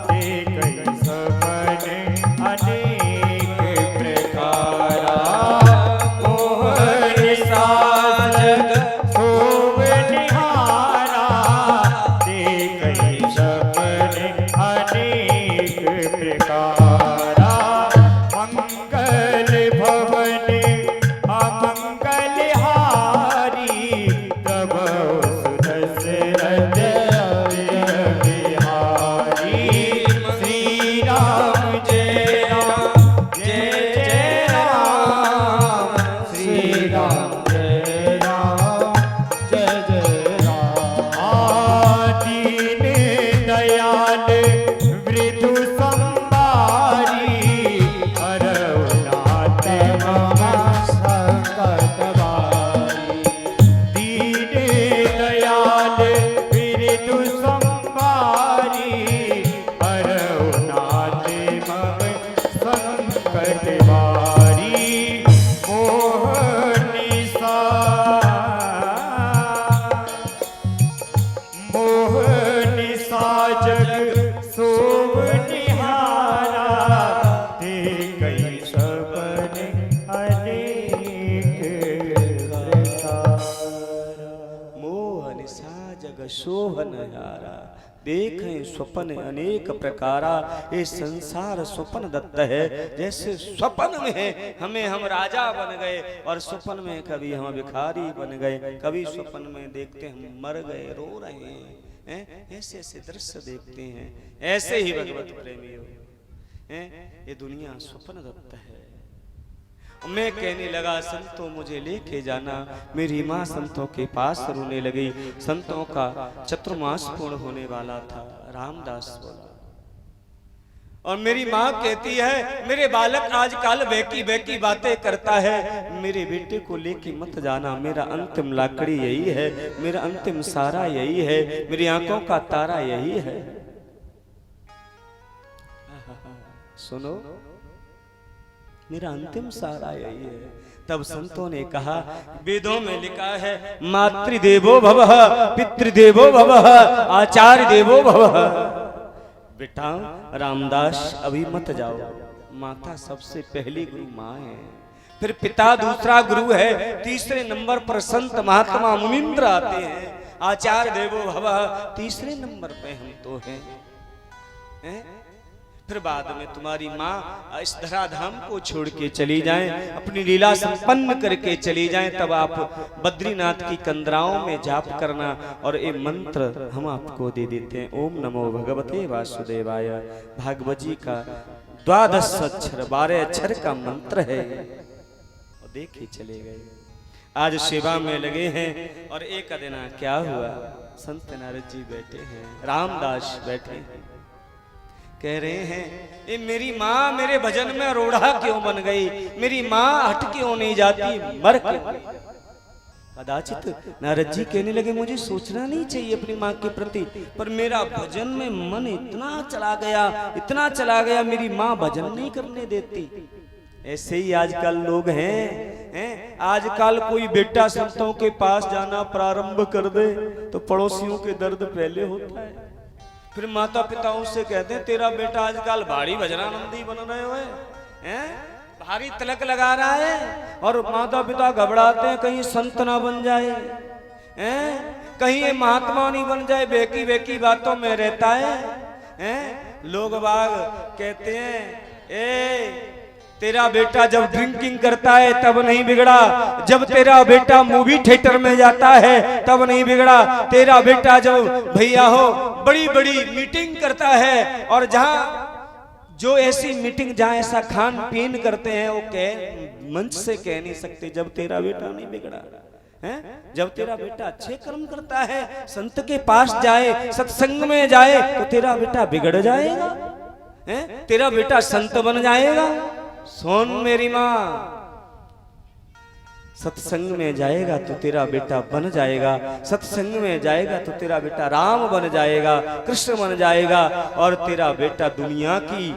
देखै सपने अनेक प्रकारा। मोह निशा जग सोभ निहारा, देखै सपने अनेक प्रकारा। मंगल भवन अमंगल हारी, तब सुदशरथ बिहारी। श्री राम जय राम जय जय राम, श्री राम जय राम जय जय राम। दीन दयाल मृदु संबारी, हरउनाथ मम संकट बारी। दीन दयाल मृदु संबारी, हरउनाथ मम संकट बारी। मोह निशा मोह निशा जग सोभ निहारा, देखै सपने अनेक प्रकारा। मोह निशा जग शोभन हारा, देखें स्वप्न अनेक प्रकारा। ये संसार स्वप्न दत्त है। जैसे स्वप्न में हम राजा बन गए, और स्वप्न में कभी हम भिखारी बन गए, कभी स्वप्न में देखते हम मर गए, रो रहे हैं। ऐसे ऐसे दृश्य देखते हैं। ऐसे ही भगवत प्रेमियों, ये दुनिया स्वप्न दत्त है। मैं कहने लगा संतों मुझे लेके जाना। मेरी माँ संतों के पास रोने लगी। संतों का चतुर्मास पूर्ण होने वाला था। रामदास बोला, और मेरी माँ कहती है मेरे बालक आजकल बेकी बेकी बातें करता है, मेरे बेटे को लेके मत जाना। मेरा अंतिम लाकड़ी यही है, मेरा अंतिम सारा यही है, मेरी आंखों का तारा यही है। सुनो, मेरा अंतिम सारा यही है। तब संतों ने कहा, वेदों में लिखा है मातृदेवो भवः, पितृदेवो भवः, आचार्य देवो भवः। बेटा रामदास अभी मत जाओ। माता सबसे पहली गुरु माँ है, फिर पिता दूसरा गुरु है, तीसरे नंबर पर संत महात्मा मुनींद्र आते हैं। आचार्य देवो भवः तीसरे नंबर पे हम तो हैं। फिर बाद में तुम्हारी माँ इस धराधाम को छोड़ के चली जाएं, अपनी लीला संपन्न करके चली जाएं, तब आप बद्रीनाथ की कंदराओं में जाप करना। और ये मंत्र हम आपको दे देते हैं। ओम नमो भगवते वासुदेवाय। भागवत जी का 12 अक्षर 12 अक्षर का मंत्र है। और देखे चले गए। आज सेवा में लगे हैं। और एक दिन क्या हुआ, संत नारद जी बैठे हैं, रामदास बैठे हैं, कह रहे हैं ये मेरी माँ मेरे भजन में रोड़ा क्यों बन गई, मेरी माँ हट क्यों नहीं जाती, मर क्यों। कदाचित नारद जी कहने लगे मुझे सोचना नहीं चाहिए अपनी माँ के प्रति, पर मेरा भजन में मन इतना चला गया, मेरी माँ भजन नहीं करने देती। ऐसे ही आजकल लोग हैं। आजकल कोई बेटा संतों के पास जाना प्रारंभ कर दे तो पड़ोसियों के दर्द पहले होता है। फिर माता पिताओं से कहते हैं तेरा बेटा आजकल भारी भजनानंदी बन रहे हुए हैं, भारी तिलक लगा रहा है। और माता पिता घबराते हैं कहीं संत ना बन जाए, कहीं ये महात्मा नहीं बन जाए, बेकी बेकी बातों में रहता है। लोग बाग कहते हैं तेरा बेटा जब ड्रिंकिंग करता है तब नहीं बिगड़ा, जब तेरा बेटा मूवी थिएटर में जाता है तब नहीं बिगड़ा, तेरा बेटा जब भैया हो बड़ी बड़ी मीटिंग करता है, और जहां जो ऐसी मीटिंग जहां ऐसा खान पीन करते हैं वो मंच से कह नहीं सकते जब तेरा बेटा नहीं बिगड़ा है। जब तेरा बेटा अच्छे कर्म करता है, संत के पास जाए, सत्संग में जाए, तो तेरा बेटा बिगड़ जाएगा, तेरा बेटा संत बन जाएगा। सुन मेरी माँ, सत्संग में जाएगा तो तेरा बेटा बन जाएगा, सत्संग में जाएगा तो तेरा बेटा राम बन जाएगा, कृष्ण बन जाएगा, और तेरा बेटा दुनिया की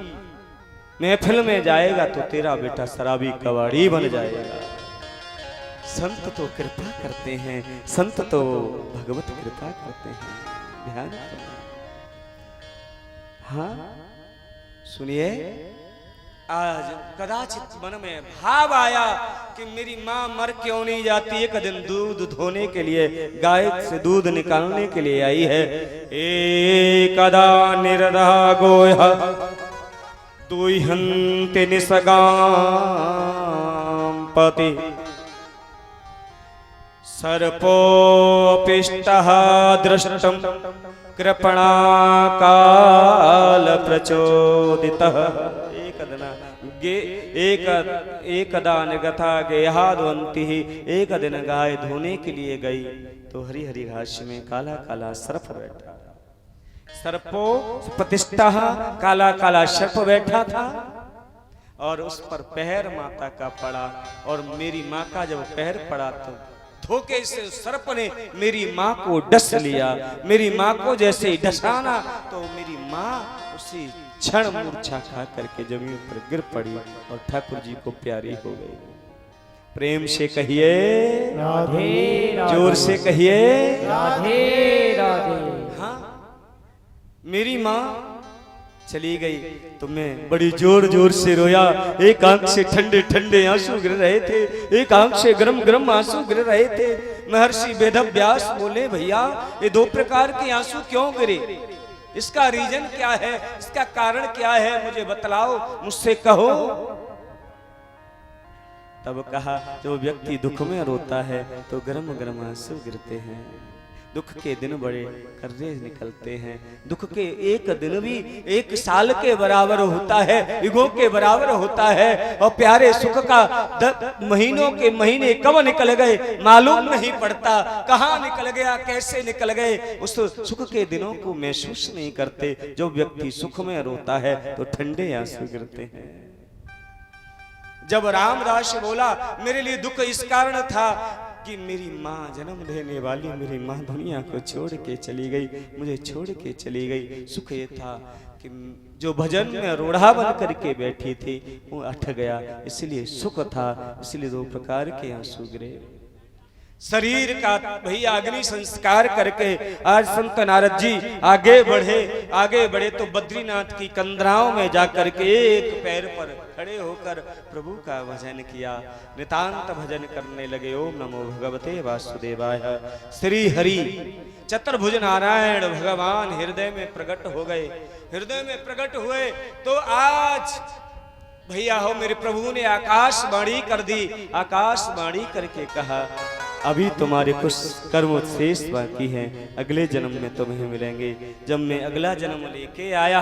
महफिल में जाएगा तो तेरा बेटा शराबी कबाड़ी बन जाएगा। संत तो कृपा करते हैं, संत तो भगवत कृपा करते हैं, ध्यान रखना। हाँ सुनिए, आज कदाचित मन में भाव आया कि मेरी माँ मर क्यों नहीं जाती। एक दिन दूध धोने के लिए, गाय से दूध निकालने के लिए आई है। एकदा निर्धा गोहा दुह्यन्ति निसगां पति सर्पोपिष्टः दृष्टं कृपणा काल प्रचोदितः। एकदा निगथा गेहाद्वंती, एक दिन गाय धोने के लिए गई तो हरी हरी घास में काला काला सर्प बैठा। सर्पो प्रतिष्ठा, काला काला सर्प बैठा था और उस पर पैर माता का पड़ा, और मेरी माँ का जब पैर पड़ा तो धोखे से सर्प ने मेरी माँ को डस लिया। मेरी माँ को जैसे डसाना तो मेरी माँ उसी क्षण मूर्छा खा करके जमीन पर गिर पड़ी और ठाकुर जी को प्यारी हो गई। प्रेम से कहिए राधे राधे, जोर से कहिए राधे राधे। हाँ, मेरी माँ चली गई तो मैं बड़ी जोर जोर से रोया। एक आंख से ठंडे ठंडे आंसू गिर रहे थे, एक आंख से गरम गरम आंसू गिर रहे थे। महर्षि वेदव्यास बोले, भैया ये दो प्रकार के आंसू क्यों गिरे, इसका रीजन क्या है, इसका कारण क्या है, मुझे बतलाओ, मुझसे कहो। तब कहा, जो व्यक्ति दुख में रोता है तो गरम गरम आंसू गिरते हैं। दुख के दिन बड़े कर्रे निकलते हैं। दुख के एक दिन भी एक साल के बराबर होता है, युगों के बराबर होता है। और प्यारे सुख का महीनों के महीने कब निकल गए मालूम नहीं पड़ता, कहाँ निकल गया, कैसे निकल गए, उस सुख के दिनों को महसूस नहीं करते। जो व्यक्ति सुख में रोता है तो ठंडे आंसू गिरते हैं। जब रामदास बोला, मेरे लिए दुख इस कारण था कि मेरी माँ जन्म देने वाली मेरी माँ दुनिया को छोड़ के चली गई, मुझे छोड़ के चली गई। सुख ये था कि जो भजन में रोड़ा बन करके बैठी थी वो अट गया, इसलिए सुख था, इसलिए दो प्रकार के आंसू गिरे। शरीर का भैया अग्नि संस्कार करके आज संत नारद जी आगे बढ़े तो बद्रीनाथ की कंदराओं में जाकर के एक पैर पर खड़े होकर प्रभु का भजन किया, नितांत भजन करने लगे। ओम नमो भगवते वासुदेवाय। श्री हरि चतुर्भुज नारायण भगवान हृदय में प्रकट हो गए। हृदय में प्रकट हुए तो आज भैया हो मेरे प्रभु ने आकाशवाणी कर दी। आकाशवाणी करके कहा, अभी तुम्हारे कुछ कर्म शेष बाकी हैं, अगले जन्म में तुम्हें मिलेंगे। जब मैं अगला जन्म लेके आया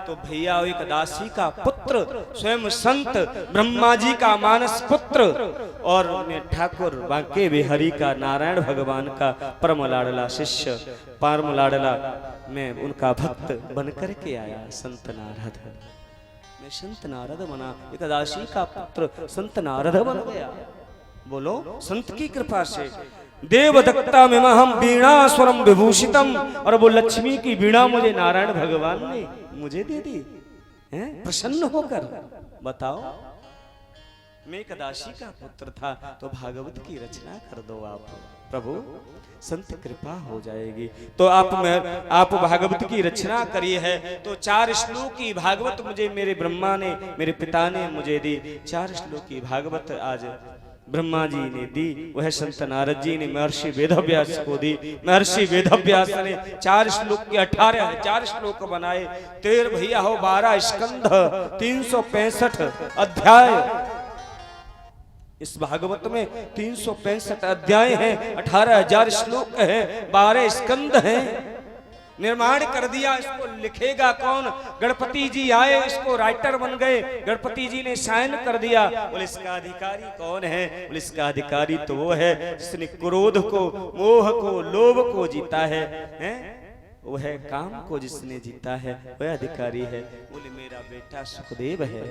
तो भैया एक दासी का पुत्र, स्वयं संत ब्रह्मा जी का मानस पुत्र, और मैं ठाकुर बांके बिहारी का नारायण भगवान का परम लाडला शिष्य, परम लाडला, मैं उनका भक्त बन करके आया। संत नारद, मैं संत नारद बना, एक दासी का पुत्र संत नारद बन गया। बोलो, संत की कृपा से। देवदत्ता में हम वीणा स्वरम विभूषितम, और वो लक्ष्मी की वीणा मुझे नारायण भगवान ने मुझे दे दी है, प्रसन्न होकर। बताओ, मैं एक दासी का पुत्र था तो भागवत की रचना कर दो आप प्रभु, संत कृपा हो जाएगी। तो आप भागवत की रचना करी है तो 4 श्लोक की भागवत मुझे मेरे ब्रह्मा ने, मेरे पिता ने मुझे दी। 4 श्लोक की भागवत आज ब्रह्मा जी ने दी, वह संत नारद जी ने महर्षि वेदव्यास को दी। महर्षि वेदव्यास ने 4 श्लोक के 18,000 श्लोक बनाए। 13 भैया हो 12 स्कंध, 365 अध्याय। इस भागवत में 365 अध्याय हैं, 18,000 श्लोक हैं, 12 स्कंद हैं। निर्माण कर दिया। इसको लिखेगा कौन? गणपति जी आए, इसको राइटर बन गए। गणपति जी ने साइन कर दिया। बोले इसका अधिकारी कौन है? बोले इसका अधिकारी तो वो है जिसने क्रोध को, मोह को, लोभ को जीता है, वो है काम को जिसने जीता है, वह अधिकारी है। बोले मेरा बेटा सुखदेव है।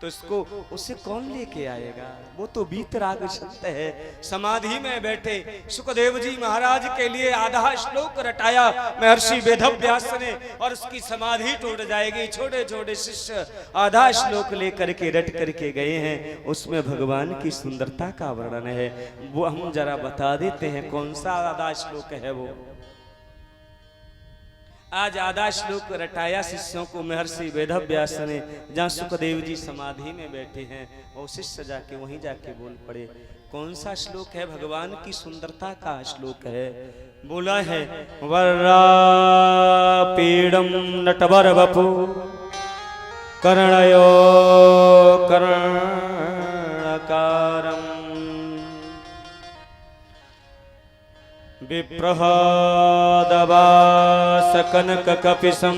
तो इसको उसे कौन लेके आएगा? वो तो वीतराग संत है। समाधि में बैठे सुखदेव जी महाराज के लिए आधा श्लोक रटाया महर्षि वेदव्यास ने, और उसकी समाधि टूट जाएगी। छोटे छोटे शिष्य आधा श्लोक लेकर के रट करके गए हैं। उसमें भगवान की सुंदरता का वर्णन है। वो हम जरा बता देते हैं कौन सा आधा श्लोक है वो। आज आधा श्लोक रटाया शिष्यों को महर्षि वेदव्यास ने, जहाँ सुखदेव जी समाधि में बैठे हैं। वो शिष्य जाके वहीं जाके बोल पड़े। कौन सा श्लोक है? भगवान की सुंदरता का श्लोक है। बोला है वर्रा पीड़म नटवर वपु कर्णयो कर्णकारम विप्रहदवास कनक कपिशं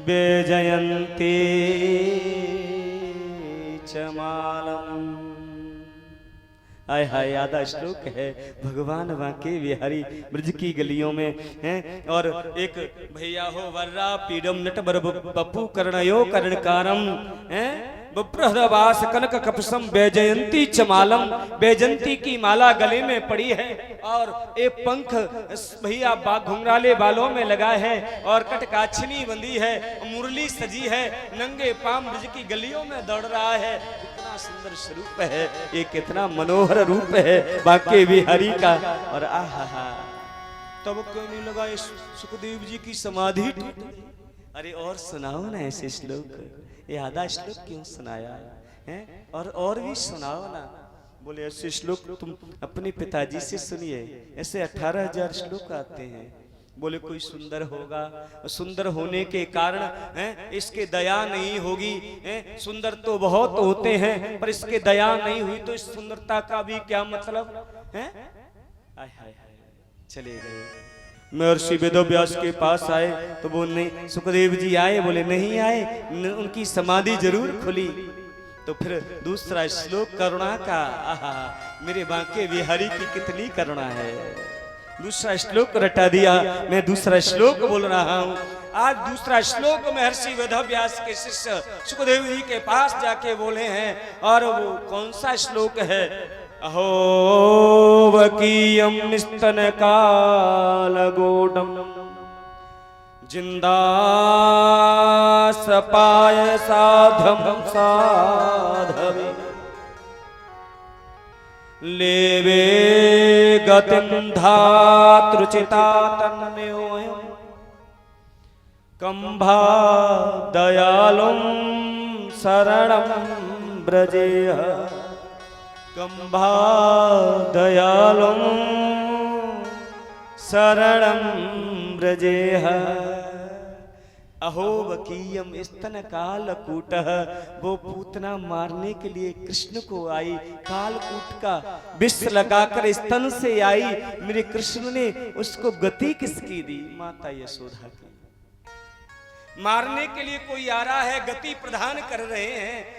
बेजयन्ती चमालम। आय हाय, आधा श्लोक है। भगवान बांके बिहारी ब्रज की गलियों में हैं, और एक भैया हो वर्रा पीडम नटवर बपू कर्णयो कर्णकारम हैं, विप्रहदवास कनक कपसम बैजयंती चमालम। बैजयंती की माला गले में पड़ी है, और एक पंख भैया घुंघराले बालों में लगा है, और कटकाछनी बंदी है, मुरली सजी है, नंगे पांव ब्रज की गलियों में दौड़ रहा है। कितना सुंदर स्वरूप है ये, कितना मनोहर रूप है बांके बिहारी का। और आहा, तब क्यों नहीं लगा ये सुखदेव जी की समाधि टूटी? अरे और सुनाओ ना ऐसे श्लोक, ये आधा श्लोक क्यों सुनाया है? और भी सुनाओ ना। बोले ऐसे श्लोक तुम अपने पिताजी से सुनिए, ऐसे 18,000 श्लोक आते हैं। बोले कोई सुंदर होगा, सुंदर होने के कारण इसके दया नहीं होगी। सुंदर तो बहुत होते हैं, पर इसके दया नहीं हुई तो इस सुंदरता का भी क्या मतलब है? आय हाय, चले गए। महर्षि वेदव्यास के पास आए तो वो नहीं, सुखदेव जी आए? बोले नहीं आए, उनकी समाधि जरूर खुली। तो फिर दूसरा श्लोक करुणा का, आहा मेरे बांके बिहारी की कितनी करुणा है। दूसरा श्लोक रटा दिया। मैं दूसरा श्लोक बोल रहा हूँ। आज दूसरा श्लोक महर्षि वेदव्यास के शिष्य सुखदेव जी के पास जाके बोले हैं, और वो कौन सा श्लोक है? अहो वकीयम निस्तन कालगोडम जिंदासपाय साधम साधवे लेवे गतिम धातृचिता तन्योयम कंभा दयालुम शरणं ब्रजेह कंभा दयालुम शरणं ब्रजेह। अहो वकीयम स्तन कालकूटः, वो पूतना मारने के लिए कृष्ण को आई। कालकूट का विष लगाकर स्तन से आई। मेरे कृष्ण ने उसको गति किसकी दी? माता यशोदा की। मारने के लिए कोई आ रहा है, गति प्रदान कर रहे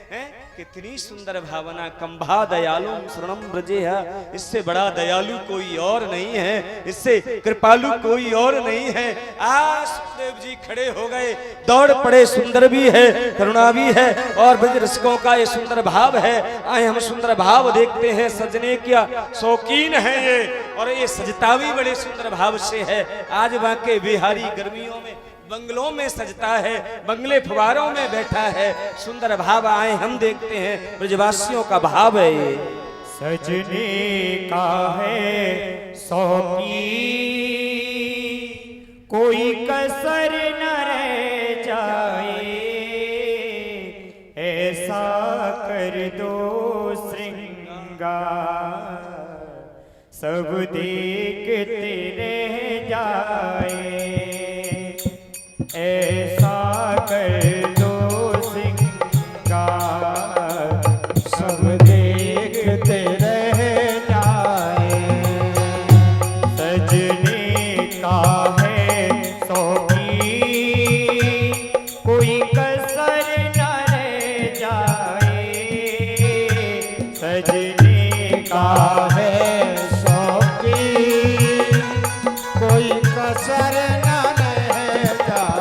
हैं। कितनी सुंदर भावना। कंभा दयालु शरणं ब्रजेह, इससे बड़ा दयालु कोई और नहीं है, इससे कृपालु कोई और नहीं है। आज सुखदेव जी खड़े हो गए, दौड़ पड़े। सुंदर भी है, करुणा भी है, और ब्रज रसिकों का ये सुंदर भाव है। आए हम सुंदर भाव देखते हैं। सजने क्या शौकीन है ये, और ये सजता भी बड़े सुंदर भाव से है। आज बांके बिहारी गर्मियों में बंगलों में सजता है, बंगले फुवारों में बैठा है। सुंदर भाव आए हम देखते हैं। ब्रजवासियों का भाव है ये। सजने का है शौकी, कोई कसर न रह जाए, ऐसा कर दो श्रृंगार सब देखते रह जाए, ऐसा कर दो श्रृंगार सब देखते रह जाए। सजने का है शौकी, कोई कसर न रह जाए, सजने का है शौकी, कोई कसर न रह जाए।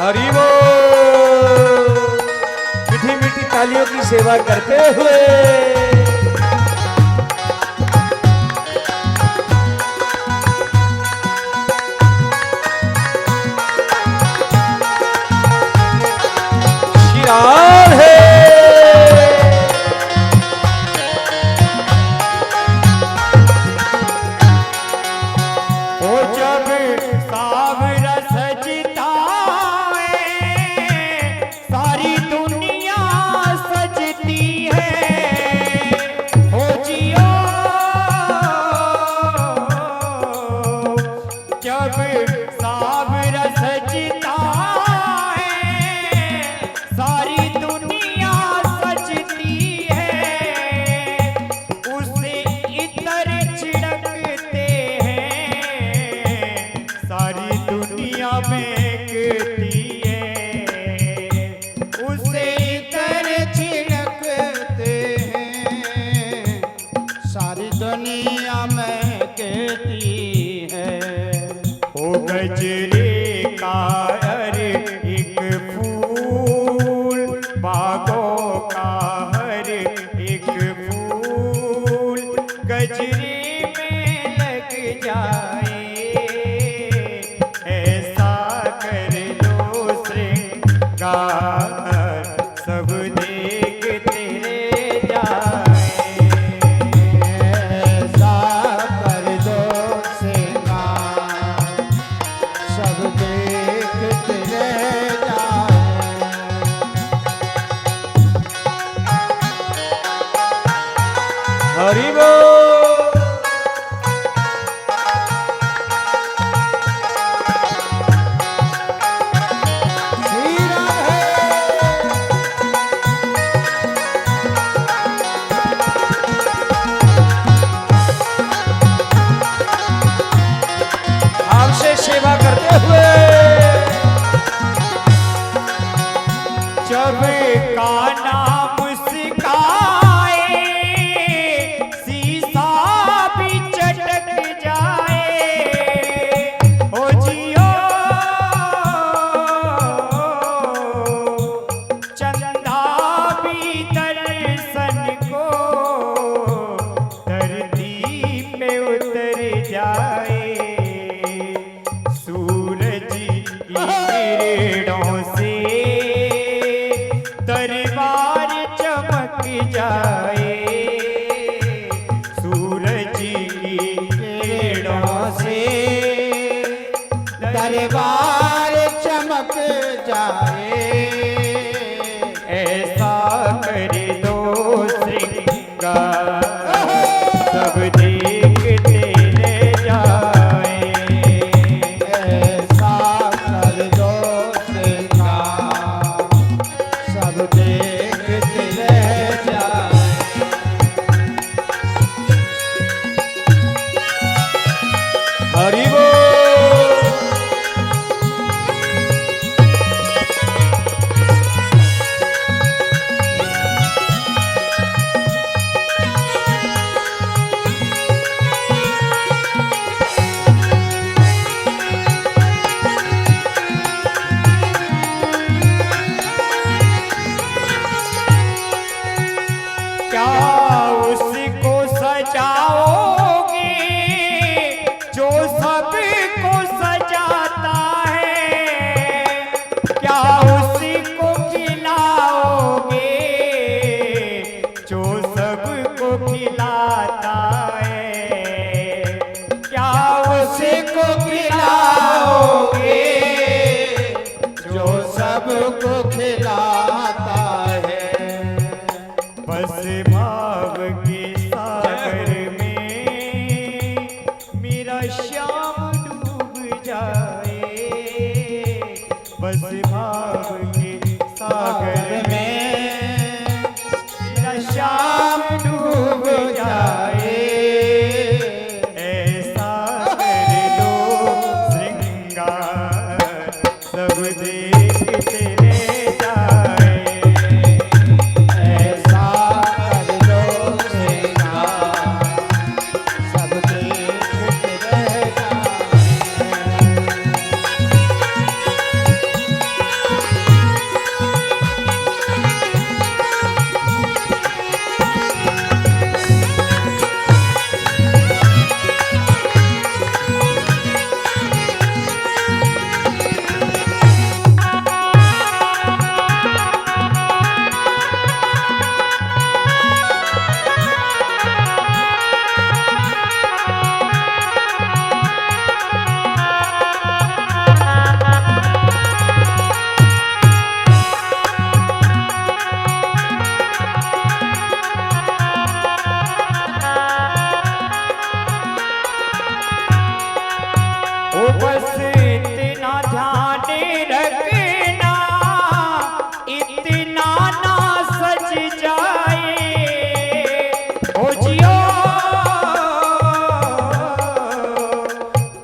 हरि बोल। मीठी मीठी तालियों की सेवा करते हुए शिराल है। ओ जब सावरा सजता है सारी दुनिया सजती है। हो जियो जब सावरा सजता है सारी दुनिया सजती है। उसे इतर छिड़कते हैं सारी दुनिया महकती है। उसे इतर छिड़कते हैं सारी दुनिया महकती है। ओ गजरे का हर एक फूल बागों का हर एक फूल गजरे में लग जाए। ऐसा कर दो श्रृंगार सब देखते रह जाए। ऐसा कर दो श्रृंगार सब देखते रह जाए। हरि बोल। श्री राम है। आपसे सेवा करते हुए जब काना मुस्काए शीशा भी चटक जाए। हो जियो चंदा भी दर्शन को धरती पे उतर जाए। सूरज की किरणों से दरबार चमक जाए। सूरज की किरणों से दरबार चमक जाए। ऐसा कर दो श्रृंगार सब देखते रह जाए। ऐसा कर दो श्रृंगार सब देखते रह जाए। हरि बोल। क्या उसको सजाओगे जो सबको सजाता है। क्या उसको खिलाओगे जो सबको खिलाता है। क्या उसको खिलाओगे जो सबको खिलाता है। बस भाव के सागर में मेरा श्याम डूब जाए। बस भाव के सागर में मेरा श्याम डूब जाए। ऐसा कर दो बस इतना ध्यान रखना, इतना ना सज जाए। ओ जियो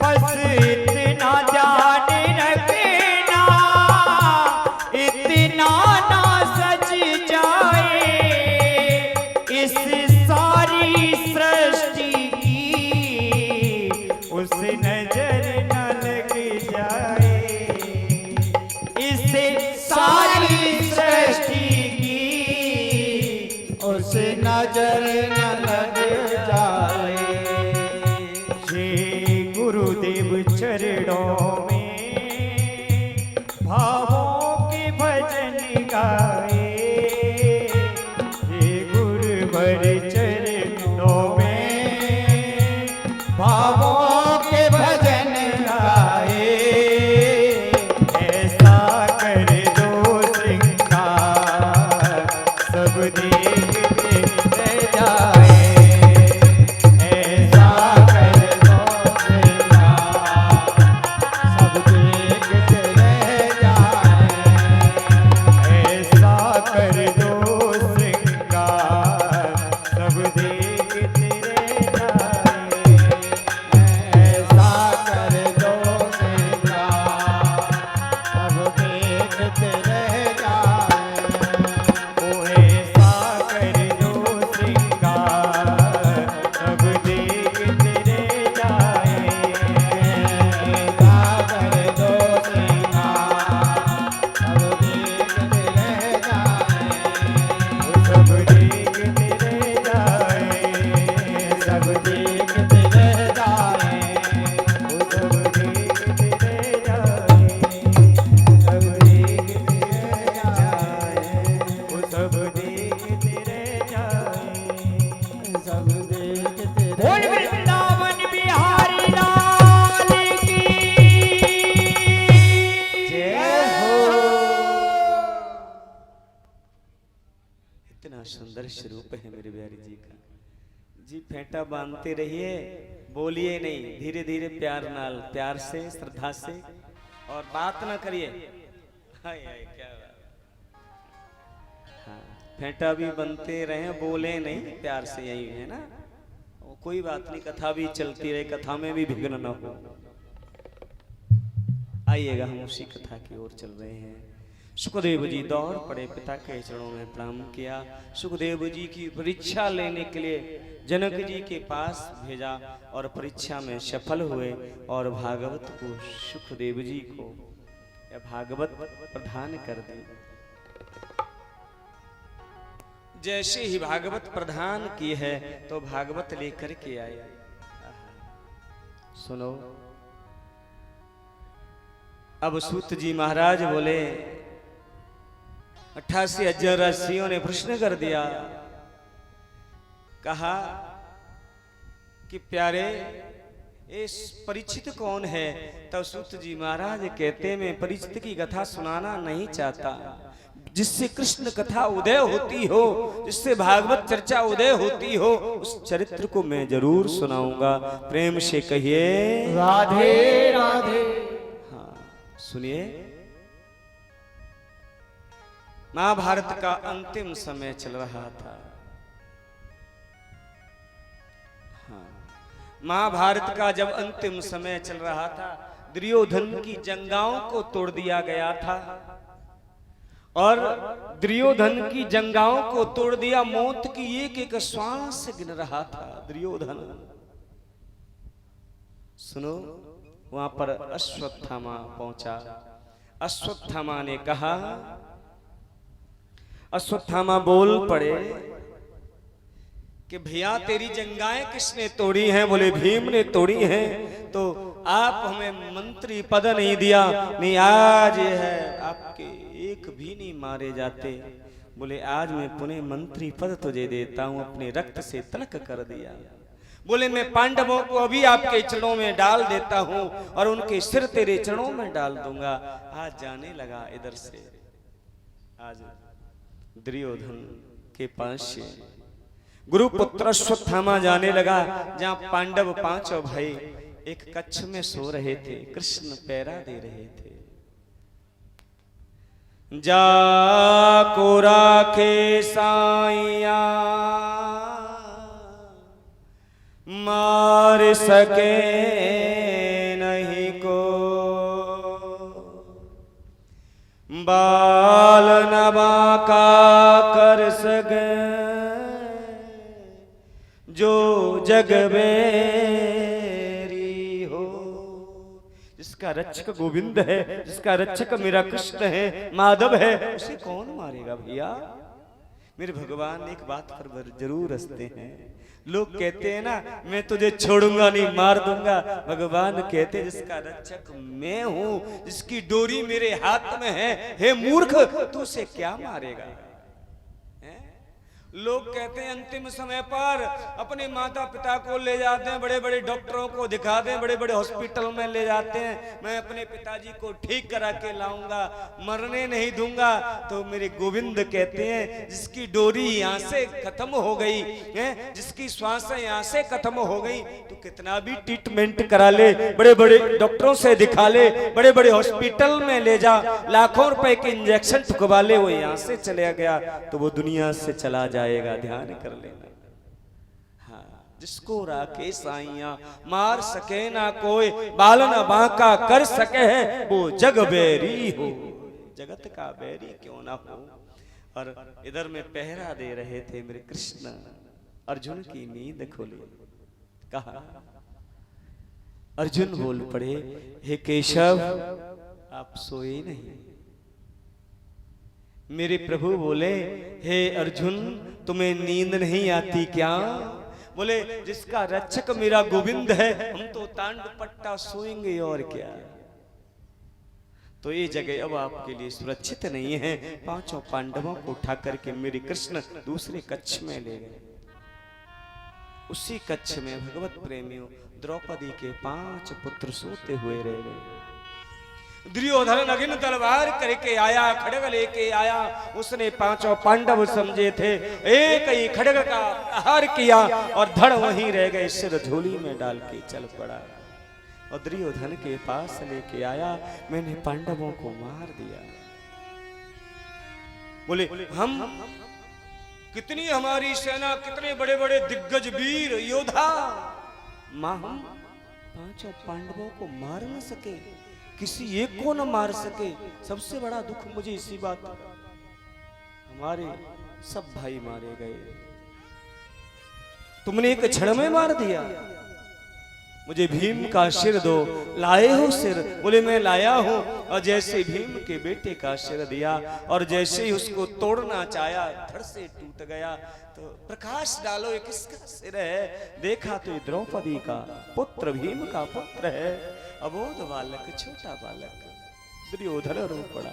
बस इतना ध्यान रखना, इतना ना सज जाए। इस सारी सृष्टि की उस नजर न लग जाए। इस सारी सृष्टि की उस नजर न लग जाए। श्री गुरुदेव चरणों में भावों के भजन गाए। श्री गुरुवर चरणों में भावों के भजन गाए। ऐसा कर दो श्रृंगार सब देखते रह जाए। ऐसा कर दो श्रृंगार सब देखते रह जाए। ऐसा कर दो श्रृंगार सब देखते रह जाए। ऐसा कर दो श्रृंगार सब देखते रह जाए। ओ ऐसा कर दो श्रृंगार सब देखते रह जाए। ऐसा कर दो श्रृंगार सब देखते रह जाए। ओ सब देखते रह जाए। सब देखते रह जाए। ओ सब देखते रह जाए। सब देखते रह जाए। ओ सब देखते रह जाए। सब देखते रह बोल वृंदावन बिहारी लाल की जय हो। इतना सुंदर स्वरूप है मेरे बिहारी जी का। जी फेंटा बांधते रहिए, बोलिए नहीं, धीरे धीरे प्यार नाल, प्यार से, श्रद्धा से, और बात ना करिए। हाय हाय क्या बात। हाँ, फेंटा भी बनते रहे, बोले नहीं, प्यार से, यही है ना। वो कोई बात नहीं, कथा भी चलती रहे, कथा में भी विघ्न न हो। आइएगा, हम उसी कथा की ओर चल रहे हैं। सुखदेव जी दौड़ पड़े, पिता के चरणों में प्रणाम किया। सुखदेव जी की परीक्षा लेने के लिए जनक जी के पास भेजा और परीक्षा में सफल हुए और भागवत को सुखदेव जी को यह भागवत प्रदान कर दी। जैसे ही भागवत प्रदान की है तो भागवत लेकर के आए। सुनो, अब सूत जी महाराज बोले, 88,000 ऋषियों ने प्रश्न कर दिया, कहा कि प्यारे इस परीक्षित कौन है? तब सूत जी महाराज कहते, मैं परीक्षित की कथा सुनाना नहीं चाहता। जिससे कृष्ण कथा उदय होती हो, जिससे भागवत चर्चा उदय होती हो, उस चरित्र को मैं जरूर सुनाऊंगा। प्रेम से कहिए राधे राधे। हाँ, सुनिए, महाभारत का अंतिम समय चल रहा था। हाँ, महाभारत का जब अंतिम समय चल रहा था, दुर्योधन की जंगाओं को तोड़ दिया गया था और दुर्योधन की जंगाओं को तोड़ दिया, मौत की एक एक श्वास गिन रहा था दुर्योधन। सुनो, वहां पर अश्वत्थामा पहुंचा। अश्वत्थामा ने कहा, अश्वत्थामा बोल पड़े कि भैया तेरी जंगाएं किसने तोड़ी हैं? बोले भीम ने तोड़ी हैं। तो आप हमें मंत्री पद नहीं दिया, नहीं आज ये है, आपके एक भी नहीं मारे जाते। बोले आज मैं पुनः मंत्री पद तुझे देता हूं, अपने रक्त से तिलक कर दिया। बोले मैं पांडवों को अभी आपके चरणों में डाल देता हूं और उनके सिर तेरे चरणों में डाल दूंगा। आज जाने लगा इधर से, आज दुर्योधन के पास से गुरुपुत्र अश्वत्थामा जाने लगा, जहां पांडव पांचों भाई एक कच्छ में सो रहे थे, कृष्ण पैरा दे रहे थे। जाको राखे साइया मार सके नहीं को, बाल नबा का कर सके जो जग बेरी हो। जिसका रक्षक गोविंद है, जिसका रक्षक मेरा कृष्ण है, माधव है, उसे कौन मारेगा भैया। मेरे भगवान एक बात पर जरूर हंसते हैं। लोग कहते हैं ना मैं तुझे छोड़ूंगा नहीं, मार दूंगा। भगवान कहते हैं जिसका रक्षक मैं हूं, जिसकी डोरी मेरे हाथ में है, हे मूर्ख तू उसे क्या मारेगा। लोग कहते हैं अंतिम समय पर अपने माता पिता को ले जाते हैं, बड़े बड़े डॉक्टरों को दिखाते हैं, बड़े बड़े हॉस्पिटल में ले जाते हैं, मैं अपने पिताजी को ठीक करा के लाऊंगा, मरने नहीं दूंगा। तो मेरे गोविंद कहते हैं जिसकी डोरी यहाँ से खत्म हो गई है, जिसकी श्वास यहाँ से खत्म हो गई, तो कितना भी ट्रीटमेंट करा ले, बड़े बड़े डॉक्टरों से दिखा ले, बड़े बड़े हॉस्पिटल में ले जा, लाखों रुपए के इंजेक्शन ठुकवा ले, वो यहाँ से चला गया तो वो दुनिया से चला जाएगा। ध्यान कर लेना। हाँ, जिसको राखे साइया मार सके ना कोई, बाल न बांका कर सके है वो जग बैरी हो। जगत का बैरी क्यों ना हो। और इधर में पहरा दे रहे थे मेरे कृष्ण, अर्जुन की नींद खोली। कहा अर्जुन बोल पड़े, हे केशव आप सोए नहीं। मेरे प्रभु बोले, हे अर्जुन तुम्हें नींद नहीं आती क्या। बोले जिसका रक्षक मेरा गोविंद है, हम तो तांड पट्टा सोएंगे और क्या। तो ये जगह अब आपके लिए सुरक्षित नहीं है। पांचों पांडवों को उठा करके मेरे कृष्ण दूसरे कक्ष में ले गए। उसी कक्ष में भगवत प्रेमियों द्रौपदी के 5 पुत्र सोते हुए रह गए। दुर्योधन नगिन तलवार करके आया, खड़ग लेके आया। उसने 5 पांडव समझे थे, एक ही खड़ग का प्रहार किया और धड़ वहीं रह गए, सिर झोली में डाल के चल पड़ा। और दुर्योधन के पास लेके आया, मैंने पांडवों को मार दिया। बोले हम कितनी हमारी सेना, कितने बड़े बड़े दिग्गज वीर योद्धा, मां हम 5 पांडवों को मार न सके, किसी एक को न मार सके। सबसे बड़ा दुख मुझे इसी बात, हमारे सब भाई मारे गए, तुमने एक क्षण में मार दिया। मुझे भीम का सिर दो, लाए हो सिर। बोले मैं लाया हूं। और जैसे भीम के बेटे का सिर दिया और जैसे ही उसको तोड़ना चाहा, धड़ से टूट गया। तो प्रकाश डालो ये किसका सिर है। देखा तो ये द्रौपदी का पुत्र, भीम का पुत्र है, अबोध बालक, छोटा बालक दुर्योधन रो पड़ा।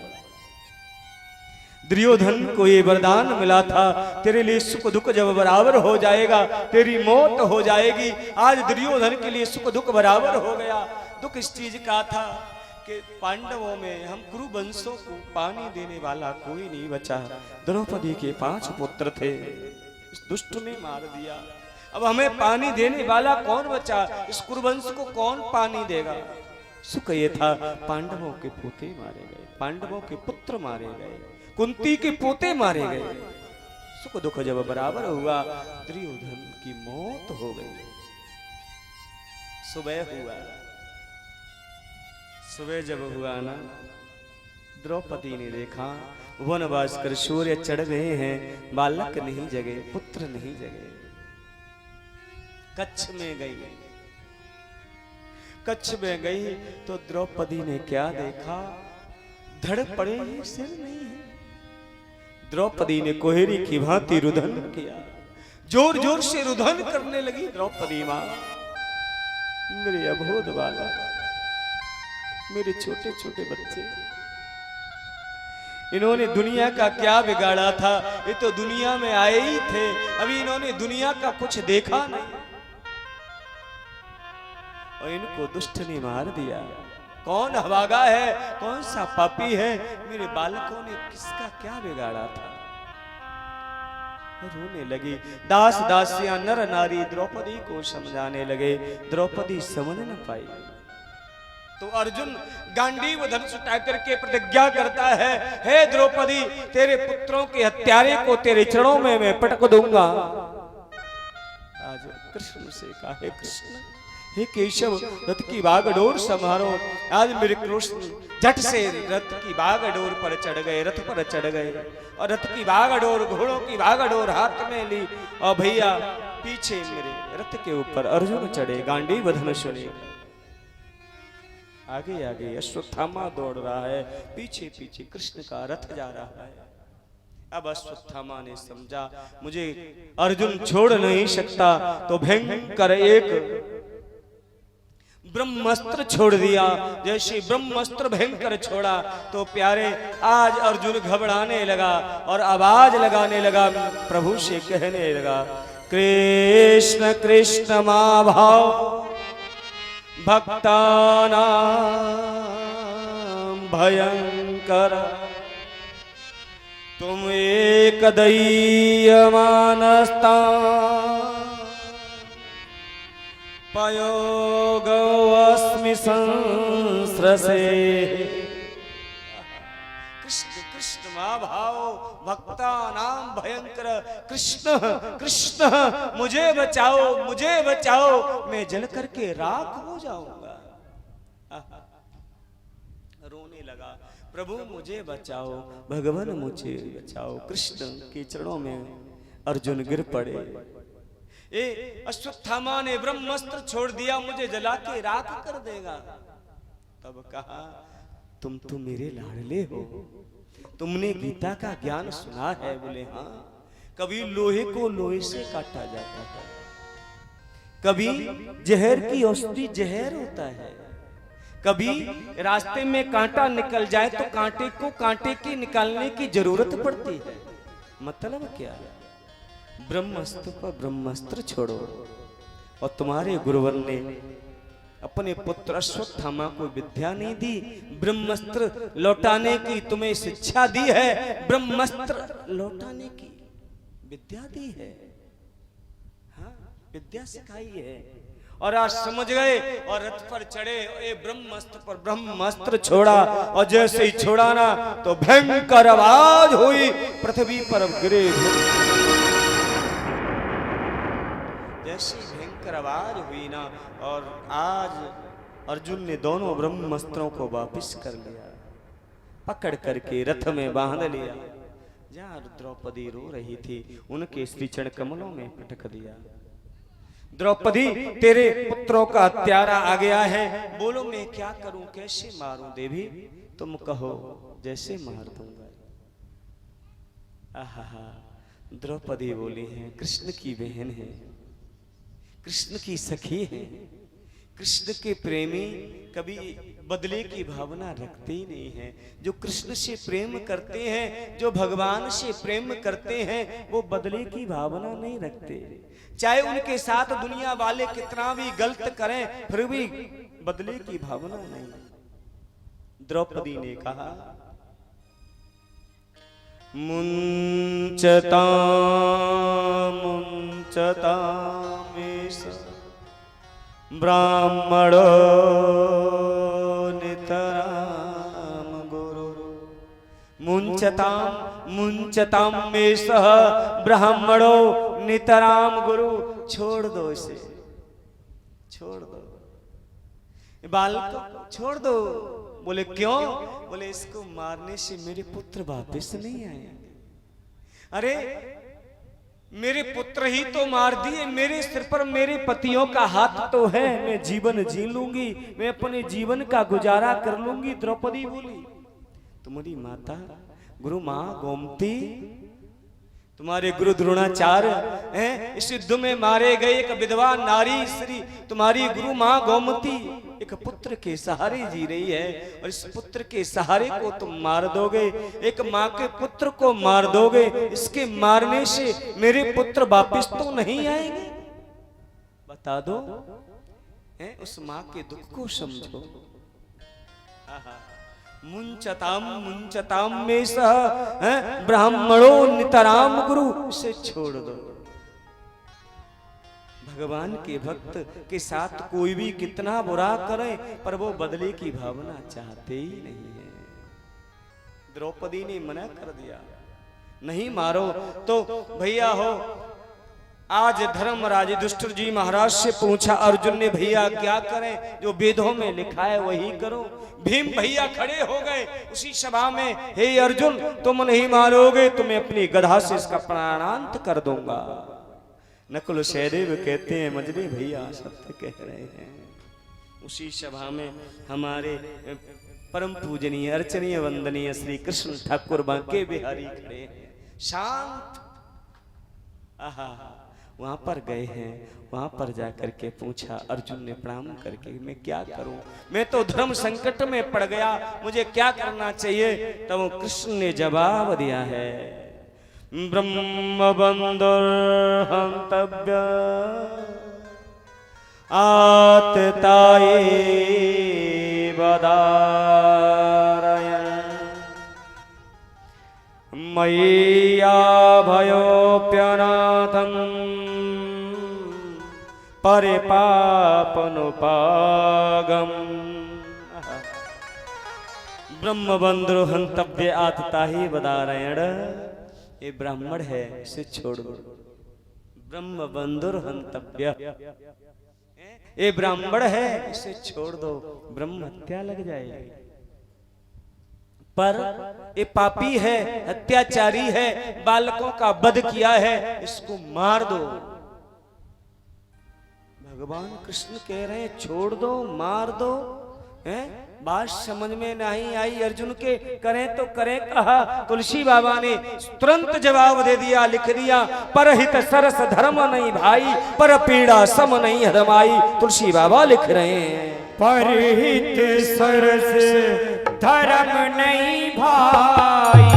दुर्योधन को ये वरदान मिला था, तेरे लिए सुख दुख जब बराबर हो जाएगा, तेरी मौत हो जाएगी। आज दुर्योधन के लिए सुख दुख बराबर हो गया। दुख इस चीज का था कि पांडवों में हम कुरु वंशों को पानी देने वाला कोई नहीं बचा। द्रौपदी के 5 पुत्र थे, इस दुष्ट ने मार दिया। अब हमें पानी देने वाला कौन बचा, इस कुरुवंश को कौन पानी देगा। सुख ये था पांडवों के पोते मारे गए, पांडवों के पुत्र मारे गए, कुंती के पोते मारे गए। सुख दुख जब बराबर हुआ, दुर्योधन की मौत हो गई। सुबह हुआ, सुबह जब हुआ ना, द्रौपदी ने देखा वनवास कर सूर्य चढ़ गए हैं, बालक नहीं जगे, पुत्र नहीं जगे। कच्छ में गई, कच्छ में गई तो द्रौपदी ने क्या देखा, धड़ पड़े सिर नहीं है। द्रौपदी ने कोहरी की भांति रुदन किया, जोर जोर से रुदन करने लगी। द्रौपदी मां, मेरे अबोध बालक, मेरे छोटे छोटे बच्चे, इन्होंने दुनिया का क्या बिगाड़ा था। ये तो दुनिया में आए ही थे, अभी इन्होंने दुनिया का कुछ देखा नहीं और इनको दुष्ट ने मार दिया। कौन हवागा है, कौन सा पापी है, मेरे बालकों ने किसका क्या बिगाड़ा था। रोने लगी। दास दासियां नर नारी द्रौपदी को समझाने लगे, द्रौपदी समझ न पाई। तो अर्जुन गांडीव धनुष उठा करके प्रतिज्ञा करता है, हे द्रौपदी, तेरे पुत्रों के हत्यारे को तेरे चरणों में मैं पटक दूंगा। आज कृष्ण से कहा, हे कृष्ण, हे केशव, रथ की बागडोर संभारो। आज मेरे कृष्ण झट से रथ की बागडोर पर चढ़ गए, रथ पर चढ़ गए और रथ की बागडोर, घोड़ों की बागडोर हाथ में ली और भैया पीछे मेरे रथ के ऊपर अर्जुन चढ़े, गांडीव धनुष लेकर। आगे आगे अश्वत्थामा दौड़ रहा है, पीछे पीछे कृष्ण का रथ जा रहा है। अब अश्वत्थामा ने समझा मुझे अर्जुन छोड़ नहीं सकता, तो भयंकर एक ब्रह्मास्त्र छोड़ दिया। जैसे ब्रह्मास्त्र भयंकर छोड़ा तो प्यारे आज अर्जुन घबराने लगा और आवाज लगाने लगा, प्रभु से कहने लगा, कृष्ण कृष्ण मां भाव भक्तानां भयंकर, तुम एक दय्यमानस्ता पयोगस्मि संस्रसे। कृष्ण कृष्ण महाभाव भक्ता नाम भयंकर, कृष्ण कृष्ण मुझे बचाओ, मुझे बचाओ, मैं जल करके राख हो जाऊंगा। रोने लगा, प्रभु मुझे बचाओ, भगवान मुझे बचाओ। कृष्ण के चरणों में अर्जुन गिर पड़े। ए अश्वत्थामा ने ब्रह्मास्त्र छोड़ दिया, मुझे जला के राख कर देगा। तब कहा, तुम तो मेरे लाडले हो, तुमने गीता का ज्ञान सुना है? बोले हाँ। कभी लोहे को लोहे से काटा जाता है, कभी जहर की औषधि जहर होता है, कभी रास्ते में कांटा निकल जाए तो कांटे को कांटे की निकालने की जरूरत पड़ती है। मतलब क्या है? ब्रह्मास्त्र पर ब्रह्मास्त्र छोड़ो। और तुम्हारे गुरुवर ने अपने पुत्र अश्वत्थामा को विद्या नहीं दी, ब्रह्मास्त्र लौटाने की तुम्हें शिक्षा दी है, ब्रह्मास्त्र लौटाने की विद्या दी है, हाँ विद्या सिखाई है। और आज समझ गए और रथ पर चढ़े, ए ब्रह्मास्त्र पर ब्रह्मास्त्र छोड़ा और जैसे ही छोड़ा ना तो भयंकर आवाज हुई, पृथ्वी पर गिरे। जैसी भयंकर आवाज हुई ना, और आज अर्जुन ने दोनों ब्रह्मास्त्रों को वापस कर लिया, पकड़ करके रथ में बांध लिया। जहां द्रौपदी रो रही थी उनके श्री चरण कमलों में पटक दिया। द्रौपदी, तेरे पुत्रों का हत्यारा आ गया है, बोलो मैं क्या करूं, कैसे मारूं? देवी तुम कहो, जैसे मार दूंगा। आहा, द्रौपदी बोली है, कृष्ण की बहन है, कृष्ण की सखी है, कृष्ण के प्रेमी कभी बदले की भावना रखते ही नहीं है। जो कृष्ण से प्रेम करते हैं, जो भगवान से प्रेम करते हैं, वो बदले की भावना नहीं रखते। चाहे उनके साथ दुनिया वाले कितना भी गलत करें, फिर भी बदले की भावना नहीं। द्रौपदी ने कहा, मुंचता मुंचता ब्राह्मणो नितराम गुरु, मुंचताम मुंचताम में सह ब्राह्मणो नितराम गुरु। छोड़ दो इसे, छोड़ दो बालक को, छोड़ दो। बोले क्यों? बोले इसको मारने से मेरे पुत्र वापस नहीं आएंगे। अरे मेरे पुत्र ही तो मार दिए, मेरे सिर पर मेरे पतियों का हाथ तो है, मैं जीवन जी लूंगी, मैं अपने जीवन का गुजारा कर लूंगी। द्रौपदी बोली, तुम्हारी माता गुरु मां गोमती, तुम्हारे गुरु द्रोणाचार्य हैं, इस युद्ध में मारे गए एक विधवा नारी श्री तुम्हारी गुरु मां गोमती एक पुत्र के सहारे जी रही है, और इस पुत्र के सहारे को तुम मार दोगे, एक माँ के पुत्र को मार दोगे। इसके मारने से मेरे पुत्र वापिस तो नहीं आएंगे। बता दो, हैं? उस माँ के दुख को समझो। मुंचताम मुंचताम में सह ब्राह्मणों नितराम गुरु, से छोड़ दो। भगवान के भक्त के साथ कोई भी कितना बुरा करे पर वो बदले की भावना चाहते ही नहीं है। द्रौपदी ने मना कर दिया, नहीं मारो तो भैया हो। आज धर्मराज युधिष्ठिर जी महाराज से पूछा अर्जुन ने, भैया क्या करें, जो वेदों में लिखा है वही करो। भीम भैया खड़े हो गए उसी सभा में, हे अर्जुन तुम नहीं मारोगे तो मैं अपनी गधा से इसका प्राणांत कर दूंगा। नकुल सहदेव कहते हैं मजरे भैया सत्य कह रहे हैं। उसी सभा में हमारे परम पूजनीय अर्चनीय वंदनीय श्री कृष्ण ठाकुर बांके बिहारी खड़े हैं, शांत। आहा, वहां पर गए हैं, वहां पर जाकर के पूछा अर्जुन ने प्रणाम करके, मैं क्या करूं, मैं तो धर्म संकट में पड़ गया, मुझे क्या करना चाहिए। तब कृष्ण ने जवाब दिया है, ब्रह्म बंधुर हंतव्य आतताये वदारयन् मय्या भयोप्यनाथं परिपापनुपागम। ब्रह्मबंधु हंतव्य आतताहि वदारयण, ये ब्राह्मण है इसे छोड़ दो। ब्रह्मबंधुर हंतव्य, ये ब्राह्मण है इसे छोड़ दो, ब्रह्म हत्या लग जाएगी। पर ये पापी है, अत्याचारी है, बालकों का वध किया है, इसको मार दो। भगवान कृष्ण कह रहे हैं छोड़ दो, मार दो। हैं बात समझ में नहीं आई अर्जुन के, करें तो करें कहा। तुलसी बाबा ने तुरंत जवाब दे दिया, लिख दिया, परहित सरस धर्म नहीं भाई, पर पीड़ा सम नहीं हदमाई। तुलसी बाबा लिख रहे हैं, परहित सरस धर्म नहीं भाई,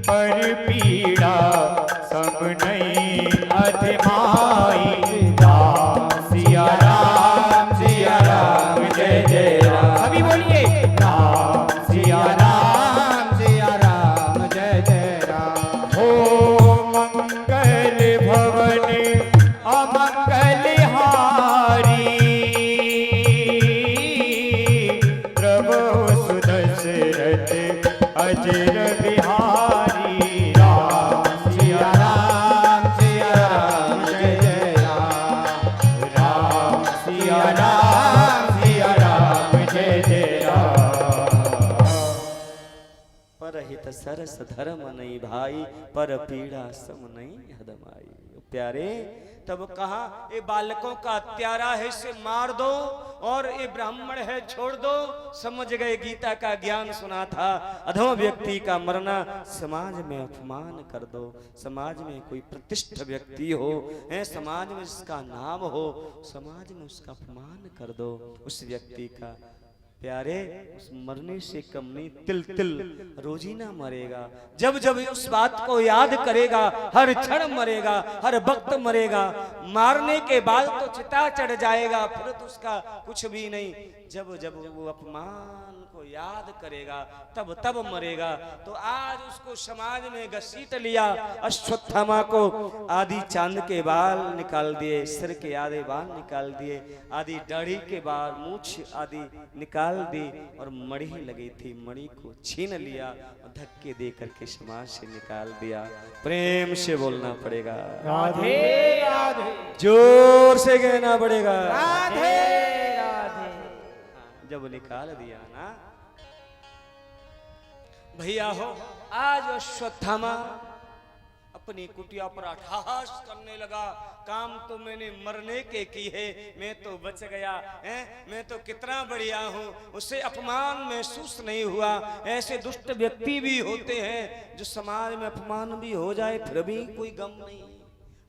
पर पीड़ा सम नहीं अधमाई। राम सिया राम जय जय राम, अभी बोलिए राम सिया राम जय जय राम। हो मंगल भवन अमंगल हारी, प्रभु सुदशरथ अजर बिहारी। राम सिया राम जय जय राम, राम सिया राम जय जय राम। परहित सरस धर्म नहीं भाई, पर पीड़ा सम नहीं हदमाई। प्यारे तब कहा ये बालकों का हत्यारा है इसे मार दो, और ये ब्राह्मण है छोड़ दो। समझ गए, गीता का ज्ञान सुना था। अधम व्यक्ति का मरना समाज में अपमान कर दो। समाज में कोई प्रतिष्ठित व्यक्ति हो, है समाज में जिसका नाम हो, समाज में उसका अपमान कर दो उस व्यक्ति का। प्यारे उस मरने से कम नहीं, तिल तिल रोजीना मरेगा। जब जब उस बात को याद करेगा, हर क्षण मरेगा, हर वक्त मरेगा। मारने के बाद तो चिता चढ़ जाएगा, फिर तो उसका कुछ भी नहीं। जब जब वो अपमान को याद करेगा तब तब मरेगा। तो आज उसको समाज में घसीट लिया। अश्वत्थामा को आदि चांद के बाल निकाल दिए, सिर के आधे बाल निकाल दिए, आदि दाढ़ी के बाल, मूछ आदि निकाल दी, और मणि लगी थी, मणि को छीन लिया और धक्के दे करके समाज से निकाल दिया। प्रेम से बोलना पड़ेगा राधे राधे, जोर से कहना पड़ेगा राधे राधे। जब निकाल दिया ना भैया हो, आज अश्वत्थामा अपनी कुटिया पर अट्टहास करने लगा। काम तो मैंने मरने के की है, मैं तो बच गया है, मैं तो कितना बढ़िया हूँ, उसे अपमान महसूस नहीं हुआ। ऐसे दुष्ट व्यक्ति भी होते हैं जो समाज में अपमान भी हो जाए फिर भी कोई गम नहीं,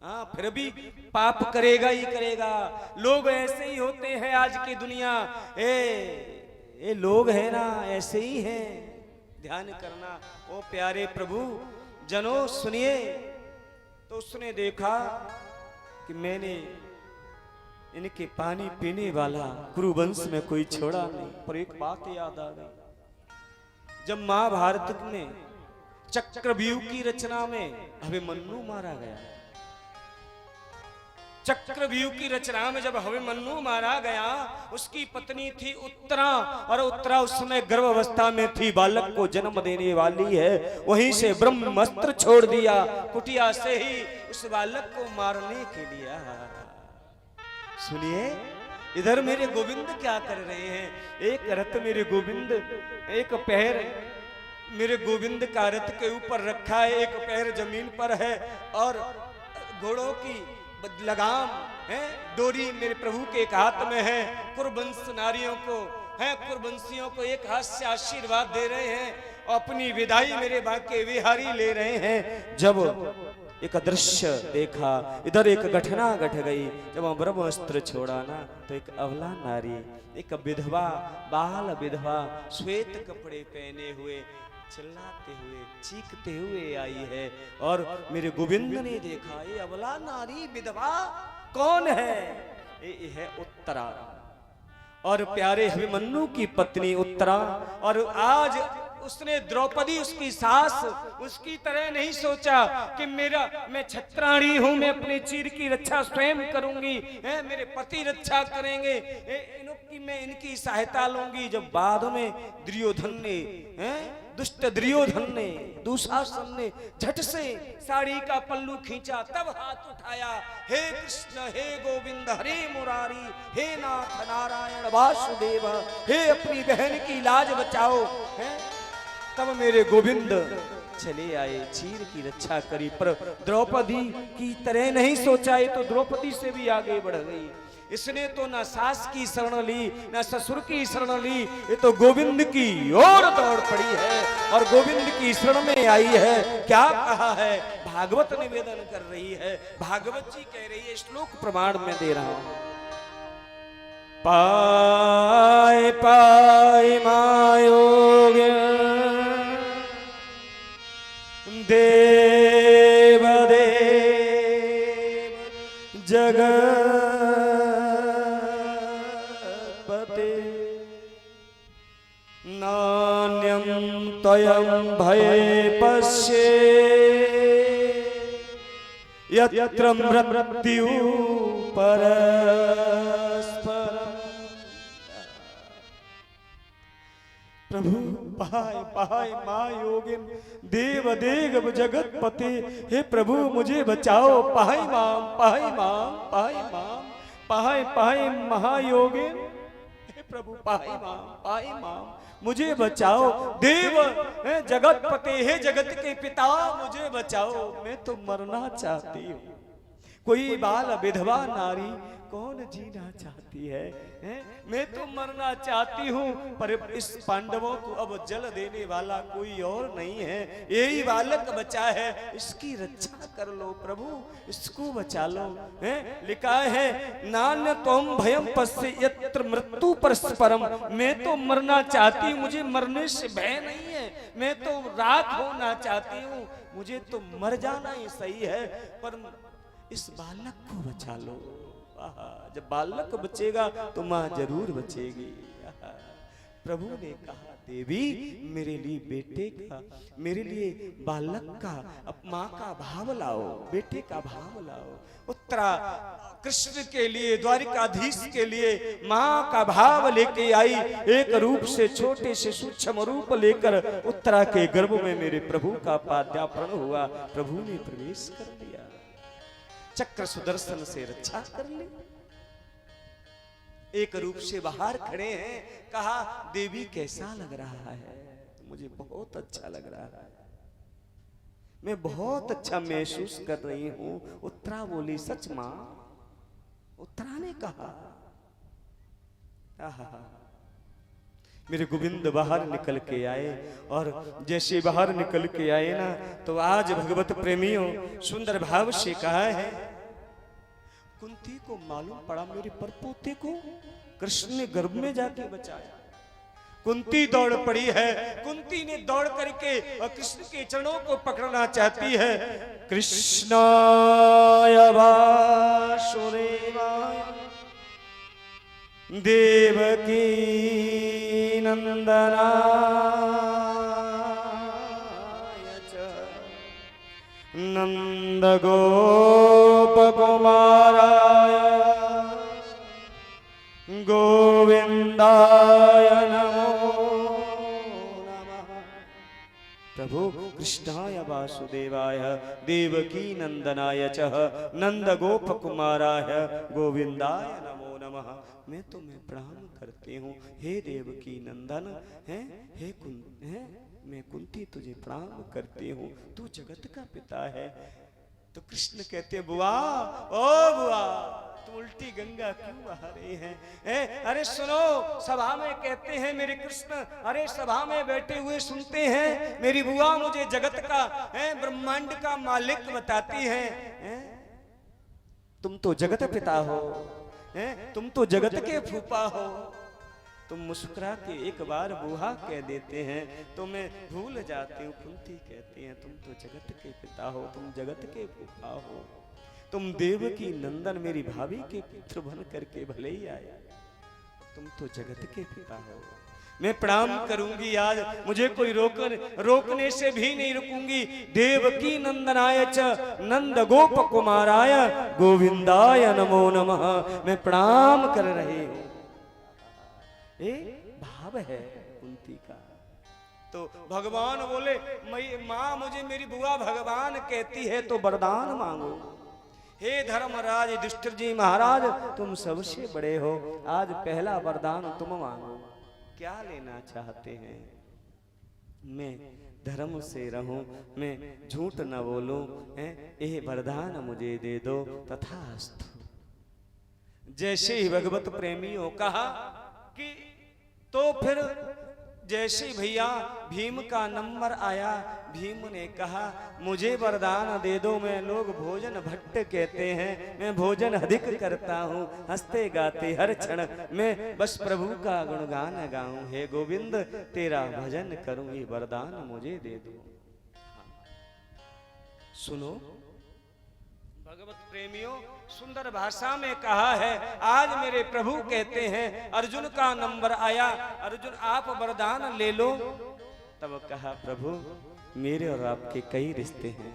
हाँ फिर भी पाप करेगा ही करेगा। लोग ऐसे ही होते हैं आज की दुनिया। ये लोग है ना ऐसे ही हैं, ध्यान करना। ओ प्यारे प्रभु जनों सुनिए। तो उसने देखा कि मैंने इनके पानी पीने वाला कुरुवंश में कोई छोड़ा नहीं। पर एक बात याद आ गई, जब महाभारत में चक्रव्यूह की रचना में अभिमन्यु मारा गया, चक्रव्यूह की रचना में जब अभिमन्यु मारा गया, उसकी पत्नी थी उत्तरा, और उत्तरा उस समय गर्भावस्था में थी, बालक को जन्म देने वाली है। वहीं से ब्रह्मास्त्र छोड़ दिया, कुटिया से ही उस बालक को मारने के लिए। सुनिए, इधर मेरे गोविंद क्या कर रहे हैं? एक रथ मेरे गोविंद, एक पैर मेरे गोविंद का रथ के ऊपर रखा है, एक पैर जमीन पर है, और घोड़ों की लगाम है, डोरी मेरे प्रभु के एक हाथ में है। कुरुवंश नारियों को है, कुरुवंशियों को एक हाथ से आशीर्वाद दे रहे हैं, और अपनी विदाई मेरे बांके विहारी ले रहे हैं। जब एक दृश्य देखा, इधर एक घटना घट गई। जब ब्रह्मास्त्र छोड़ा ना, तो एक अबला नारी, एक विधवा, बाल विधवा, श्वेत कपड़े पहने हुए, चिल्लाते हुए, चीखते हुए आई है। और मेरे गोविंद ने देखा, ये अबला नारी विधवा कौन है? ये है उत्तरा, और प्यारे अभिमन्यु की पत्नी उत्तरा। और आज उसने द्रौपदी, उसकी सास, उसकी तरह नहीं सोचा कि मैं छत्राणी हूं, मैं अपने चीर की रक्षा स्वयं करूंगी, मेरे पति रक्षा करेंगे, मैं इनकी सहायता लूंगी। जब बाद में दुर्योधन ने, दुष्ट दुर्योधन ने, दुशासन ने झट से साड़ी का पल्लू खींचा, तब हाथ उठाया, हे कृष्ण, हे गोविंद, हरे मुरारी, हे नाथ नारायण वासुदेव, हे अपनी बहन की लाज बचाओ। तब मेरे गोविंद चले आए, चीर की रक्षा करी। पर द्रौपदी की तरह नहीं सोचा, ये तो द्रौपदी से भी आगे बढ़ गई। इसने तो ना सास की शरण ली, ना ससुर की शरण ली, ये तो गोविंद की ओर दौड़ पड़ी है, और गोविंद की शरण में आई है। क्या कहा है? भागवत निवेदन कर रही है, भागवत जी कह रही है, श्लोक प्रमाण में दे रहा हूं। पाय पाय मायोग देव देव जगत्पते, नान्यं त्वयं भये पश्ये, यत्र मृत्यु परस्परम्। प्रभु पाय पाय मां योगिन देव देव जगतपते, हे प्रभु मुझे बचाओ, पाय माम पाय माम पाय माम, पाय पाय महायोगिन, हे प्रभु पाय माम मुझे बचाओ। देव जगतपते, हे जगत के पिता मुझे बचाओ, मैं तो मरना चाहती हूँ। कोई बाल विधवा नारी कौन जीना चाहती है? मैं तो मरना चाहती हूँ, पर इस पांडवों को अब जल देने वाला कोई और नहीं है, यही बालक बचा है, इसकी रक्षा कर लो प्रभु, इसको बचा लो। लिखा है, नान्य त्वं भयं पश्य यत्र मृत्यु परस्परम। मैं तो मरना चाहती हूँ, मुझे मरने से भय नहीं है, मैं तो राख होना चाहती हूँ, मुझे तो मर जाना ही सही है, पर इस बालक को बचा लो। जब बालक बचेगा तो मां जरूर बचेगी। प्रभु ने कहा, देवी मेरे लिए बेटे का, मेरे लिए बालक का, अब मां का भाव लाओ, बेटे का भाव लाओ। उत्तरा कृष्ण के लिए, द्वारिकाधीश के लिए मां का भाव लेके आई। एक रूप से छोटे से सूक्ष्म रूप लेकर उत्तरा के गर्भ में मेरे प्रभु का पाद्यापरण हुआ। प्रभु ने प्रवेश कर लिया, चक्र सुदर्शन से रक्षा कर ली। एक रूप से बाहर खड़े हैं। कहा, देवी कैसा लग रहा है? मुझे बहुत अच्छा लग रहा है, मैं बहुत अच्छा महसूस कर रही हूं। उत्तरा बोली, सच मां? उत्तरा ने कहा। मेरे गोविंद बाहर निकल के आए, और जैसे बाहर निकल के आए ना, तो आज भगवत प्रेमियों सुंदर भाव से कहा है, कुंती को मालूम पड़ा मेरे परपोते को कृष्ण ने गर्भ में जाके बचाया। कुंती दौड़ पड़ी है, कुंती ने दौड़ करके और कृष्ण के चरणों को पकड़ना चाहती है। कृष्णाय वासुदेवाय देवकी नंदनाय च नंदगोपकुमाराय गोविंदाय नमो नमः। प्रभु कृष्णाय वासुदेवाय देवकी नंदनाय च नंदगोपकुमाराय गोविंदाय नमो नमः। मैं तुम्हें प्रणाम करती हूँ हे देवकी नंदन है मैं कुंती तुझे प्रणाम करती हूँ, तू जगत का पिता है। तो कृष्ण कहते बुआ ओ बुआ तुम उल्टी गंगा क्यों बहा रहे हैं? अरे सुनो, सभा में कहते हैं मेरे कृष्ण, अरे सभा में बैठे हुए सुनते हैं मेरी बुआ मुझे जगत का ब्रह्मांड का मालिक बताती है। तुम तो जगत पिता हो, तुम तो जगत के फूफा हो। तुम मुस्कुरा के एक बार बुआ कह देते हैं तो मैं भूल जाती हूँ। कुंती कहती हैं तुम तो जगत के पिता हो, तुम जगत के फूफा हो, तुम देवकी नंदन मेरी भाभी के पुत्र बन करके भले ही आए, तुम तो जगत के पिता हो। मैं प्रणाम करूंगी आज, मुझे कोई रोकने से भी नहीं रुकूंगी। देवकी नंदनाय च नंद गोप कुमाराय गोविंदाय नमो नमः। मैं प्रणाम कर रही हूं। ये भाव है कुंती का। तो भगवान बोले माँ मुझे मेरी बुआ भगवान कहती है तो वरदान मांगो। हे धर्मराज युधिष्ठिर जी महाराज तुम सबसे बड़े हो, आज पहला वरदान तुम मांगो। क्या लेना चाहते हैं? मैं धर्म से रहूं, मैं झूठ न बोलूं, यह वरदान मुझे दे दो। तथास्तु। जैसे ही भगवत प्रेमियों कहा कि तो फिर जैसे भैया भीम का नंबर आया, भीम ने कहा मुझे वरदान दे दो। मैं लोग भोजन भट्ट कहते हैं, मैं भोजन अधिक करता हूँ, हंसते गाते हर क्षण मैं बस प्रभु का गुणगान गाऊं। हे गोविंद तेरा भजन करूं, ये वरदान मुझे दे दो। सुनो भगवत प्रेमियों, सुंदर भाषा में कहा है आज मेरे प्रभु कहते हैं अर्जुन का नंबर आया, अर्जुन आप वरदान ले लो। तब कहा प्रभु मेरे और आपके कई रिश्ते हैं,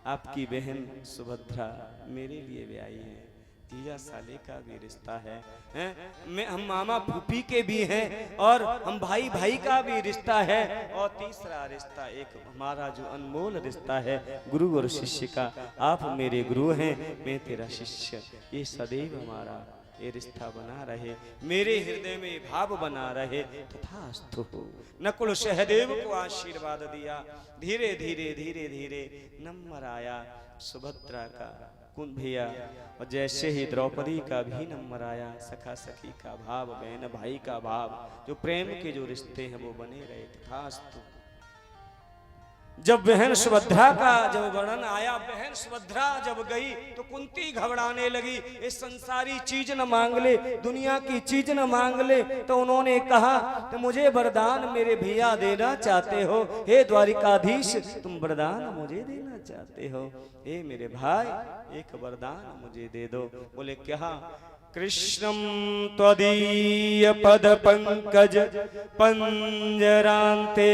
आपकी बहन सुभद्रा मेरे लिए भी आई है, जीजा साले का भी रिश्ता है, हम मामा फूफी के भी हैं और हम भाई भाई का भी रिश्ता है, और तीसरा रिश्ता एक हमारा जो अनमोल रिश्ता है गुरु और शिष्य का। आप मेरे गुरु हैं, मैं तेरा शिष्य, ये सदैव हमारा ये रिश्ता बना रहे, मेरे हृदय में भाव बना रहे। तथास्तु। नकुल सहदेव को आशीर्वाद दिया। धीरे धीरे धीरे धीरे नंबर आया सुभद्रा का, कुंद भैया, और जैसे ही द्रौपदी का भी नंबर आया, सखा सखी का भाव, बहन भाई का भाव, जो प्रेम के जो रिश्ते हैं वो बने रहे। तथास्तु। जब बहन सुभद्रा का जब वर्णन आया, बहन सुभद्रा जब गई तो कुंती घबराने लगी, ये संसारी चीज न मांग ले, दुनिया की चीज न मांग ले। तो उन्होंने कहा तो मुझे वरदान मेरे भैया देना चाहते हो, हे द्वारिकाधीश तुम वरदान मुझे देना चाहते हो, हे मेरे भाई एक वरदान मुझे दे दो। बोले क्या? कृष्णं त्वदीय पद पंकज पंजरान्ते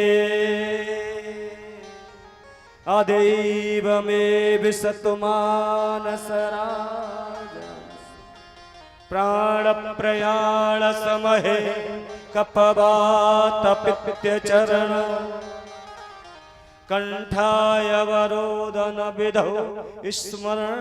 अदैव मे विशतु मानसराज प्राण प्रयाण समहे कपवात पित्य चरण कंठाय वरोदन विधौ स्मरण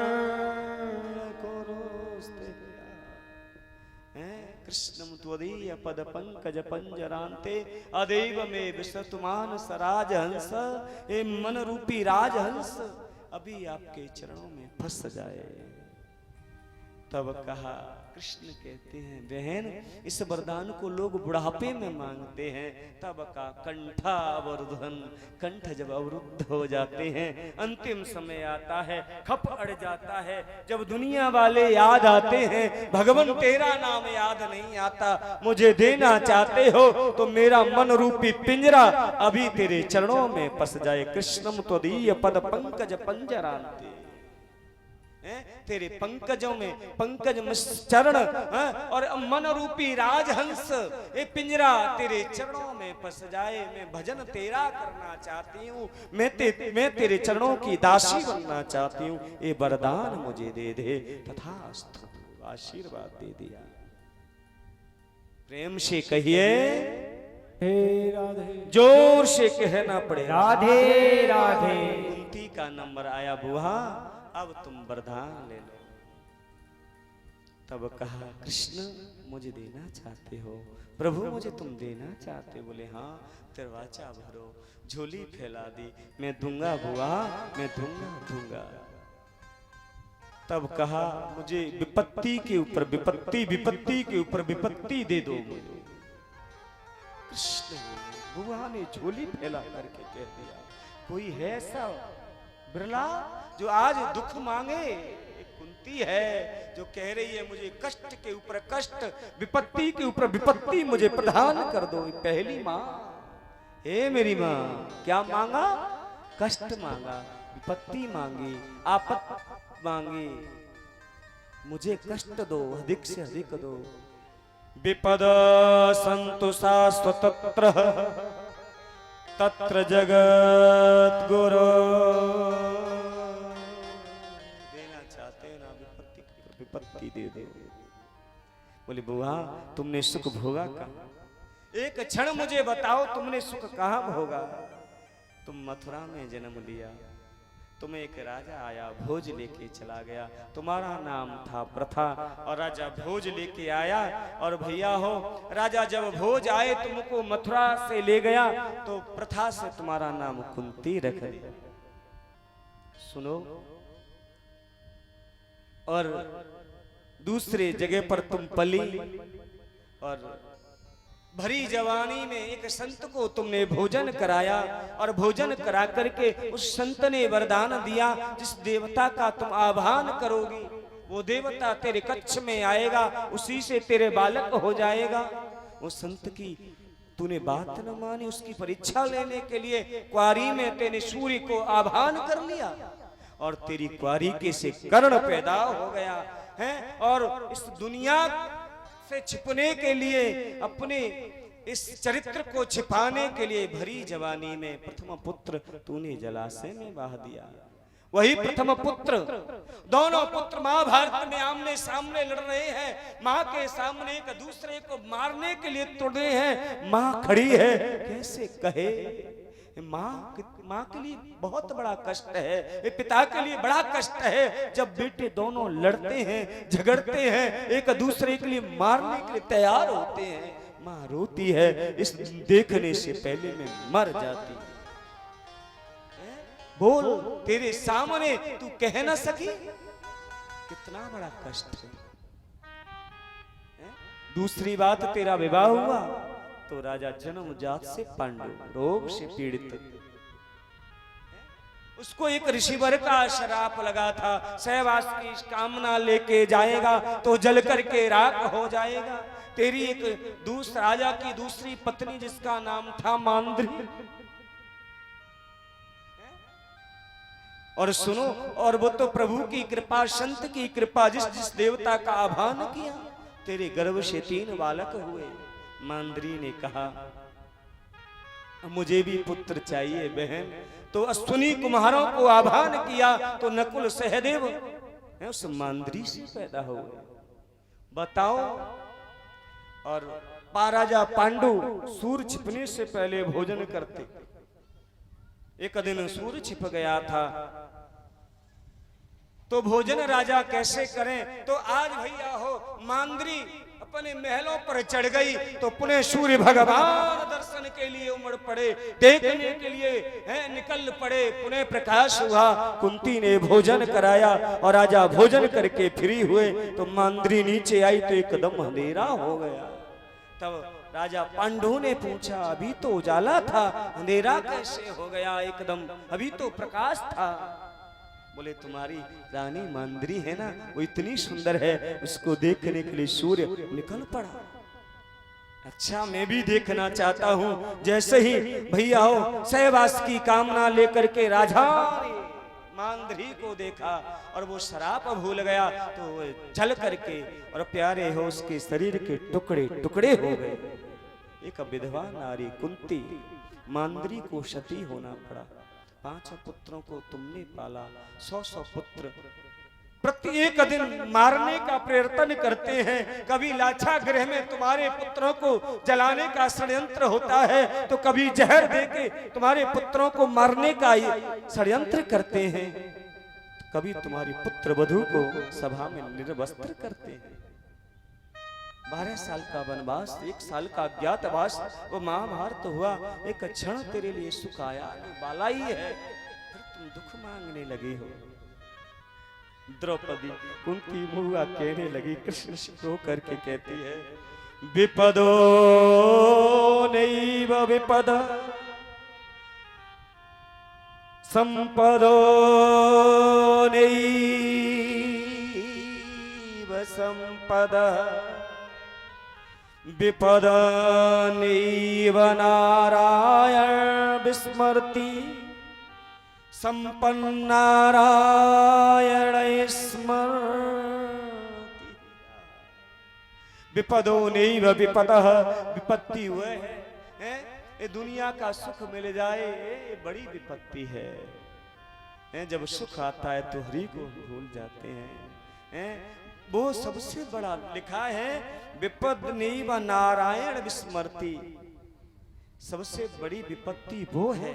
कृष्णं त्वदीय पद पंकज पंजरान्ते अदैव मे विशतु मानस राजहंस। हे मन रूपी राजहंस अभी आपके चरणों में फंस जाए। तब कहा, कृष्ण कहते हैं बहन इस वरदान को लोग बुढ़ापे में मांगते हैं। तब का कंठावरुद्धन, कंठ जब अवरुद्ध हो जाते हैं, अंतिम समय आता है, खप अड़ जाता है, जब दुनिया वाले याद आते हैं, भगवान तेरा नाम याद नहीं आता, मुझे देना चाहते हो तो मेरा मन रूपी पिंजरा अभी तेरे चरणों में फंस जाए। कृष्णम त्वदीय पद पंकज पंजरान्ते। तेरे पंकजों में पंकज चरण और मन रूपी राजहंस ये पिंजरा तेरे चरणों में फंस जाए। मैं भजन तेरा करना चाहती हूँ, मैं तेरे चरणों की दासी बनना चाहती हूँ। ये वरदान मुझे दे दे। तथास्तु, आशीर्वाद दे दिया। प्रेम से कहिए हे राधे, जोर से कहना पड़े राधे राधे। कुंती का नंबर आया, बुआ अब तुम वरदान ले लो। तब कहा कृष्ण मुझे देना चाहते हो? प्रभु मुझे तुम देना चाहते? बोले हाँ, दरवाजा भरो, झोली फैला दी। मैं दूंगा बुआ, मैं दूंगा। तब कहा मुझे विपत्ति के ऊपर विपत्ति, विपत्ति के ऊपर विपत्ति दे दो। कृष्ण बुआ ने झोली फैला करके कह दिया, कोई है ऐसा बिरला जो आज दुख मांगे? कुंती है जो कह रही है मुझे कष्ट के ऊपर कष्ट, विपत्ति के ऊपर विपत्ति मुझे प्रदान कर दो। पहली माँ, हे मेरी माँ, क्या मांगा? कष्ट मांगा, विपत्ति मांगी, आपत मांगी। मुझे कष्ट दो, अधिक से अधिक दो। विपद संतु शाश्वतत्र तत्र जगत गुरु। देना चाहते हो ना विपत्ति दे दो। बोले बुआ तुमने सुख भोगा कहाँ? एक क्षण मुझे बताओ, तुमने सुख कहाँ भोगा? तुम मथुरा में जन्म लिया, तुम्हें एक राजा आया, भोज लेके चला गया। तुम्हारा नाम था प्रथा, और राजा भोज लेके आया। और भैया हो, राजा जब भोज आए तुमको मथुरा से ले गया, तो प्रथा से तुम्हारा नाम कुंती रख दिया। सुनो, और दूसरे जगह पर तुम पली, और भरी जवानी में एक संत को तुमने भोजन कराया, और भोजन करा करके उस संत ने वरदान दिया, जिस देवता का तुम आह्वान करोगी वो देवता तेरे कक्ष में आएगा, उसी से तेरे बालक हो जाएगा। वो संत की तूने बात न मानी, उसकी परीक्षा लेने के लिए क्वारी में तेने सूर्य को आह्वान कर लिया, और तेरी क्वारी के से कर्ण पैदा हो गया है। और इस दुनिया से छिपने के लिए, अपने इस चरित्र को छिपाने के लिए भरी जवानी में प्रथम पुत्र तूने जलाशय में बहा दिया। वही प्रथम पुत्र, दोनों पुत्र महाभारत में आमने सामने लड़ रहे हैं, माँ के सामने एक दूसरे को मारने के लिए तुड़ रहे हैं। माँ खड़ी है, कैसे कहे? माँ के लिए बहुत बड़ा कष्ट है, पिता के लिए बड़ा कष्ट है जब बेटे दोनों लड़ते हैं, झगड़ते हैं, एक दूसरे के लिए मारने के लिए तैयार होते हैं। माँ रोती है, इस देखने से पहले मैं मर जाती। बोल, तेरे सामने तू कह ना सकी, कितना बड़ा कष्ट है। दूसरी बात, तेरा विवाह हुआ तो राजा जन्मजात से पांडु रोग से पीड़ित, उसको एक ऋषिवर का श्राप लगा था, सहवास की कामना लेके जाएगा तो जल करके राख हो जाएगा। तेरी एक राजा की दूसरी पत्नी जिसका नाम था मांद्री, और सुनो, और वो तो प्रभु की कृपा, संत की कृपा, जिस देवता का आह्वान किया तेरे गर्भ से 3 बालक हुए। मांद्री ने कहा मुझे भी पुत्र चाहिए बहन, तो अश्विनी कुमारों को आह्वान किया तो नकुल सहदेव उस मांद्री से पैदा हुए। बताओ, और राजा पांडु सूर्य छिपने से पहले भोजन करते। एक दिन सूर्य छिप गया था, तो भोजन राजा कैसे करें? तो आज भैया हो, मांद्री अपने महलों पर चढ़ गई तो पुनः सूर्य भगवान दर्शन के लिए उमड़ पड़े, देखने के लिए निकल पड़े। पुनः प्रकाश हुआ, कुंती ने भोजन कराया और राजा भोजन करके फ्री हुए तो मांद्री नीचे आई तो एकदम अंधेरा हो गया। तब राजा पांडु ने पूछा, अभी तो उजाला था, अंधेरा कैसे हो गया? एकदम अभी तो प्रकाश था। बोले तुम्हारी रानी मांद्री है ना, वो इतनी सुंदर है, उसको देखने के लिए सूर्य निकल पड़ा। अच्छा, मैं भी देखना चाहता हूं। जैसे ही भैया हो सहवास की कामना लेकर के राजा मांद्री को देखा और वो शराब भूल गया, तो वो जल करके और प्यारे हो उसके शरीर के टुकड़े टुकड़े हो गए। एक विधवा नारी कुंती मांद्री को सती होना पड़ा। 5 पुत्रों को तुमने पाला, 100 पुत्र प्रत्येक दिन मारने का प्रयत्न करते हैं। कभी लाछा गृह में तुम्हारे पुत्रों को जलाने का षड्यंत्र होता है, तो कभी जहर देके तुम्हारे पुत्रों को मारने का षड्यंत्र करते हैं, कभी तुम्हारी पुत्र वधू को सभा में निर्वस्त्र करते हैं। 12 साल का वनवास, 1 साल का अज्ञातवास, वो महाभारत हुआ। एक क्षण तेरे लिए सुख आया वाला ही है, फिर तुम दुख मांगने लगे हो। द्रौपदी कुंती मुआ कहने लगी, कृष्ण से रो करके कहती है, विपदो नैव विपद संपदो नैव संपद विपद नैव नारायण विस्मृति संपन्नारायण स्मृति। विपदो नैव विपदः, विपत्ति हुए है, ये दुनिया का सुख मिल जाए ये बड़ी विपत्ति है। जब सुख आता है तो हरि को भूल जाते हैं। वो सबसे बड़ा लिखा है, विपद नैव नारायण विस्मृति। सबसे बड़ी विपत्ति वो है,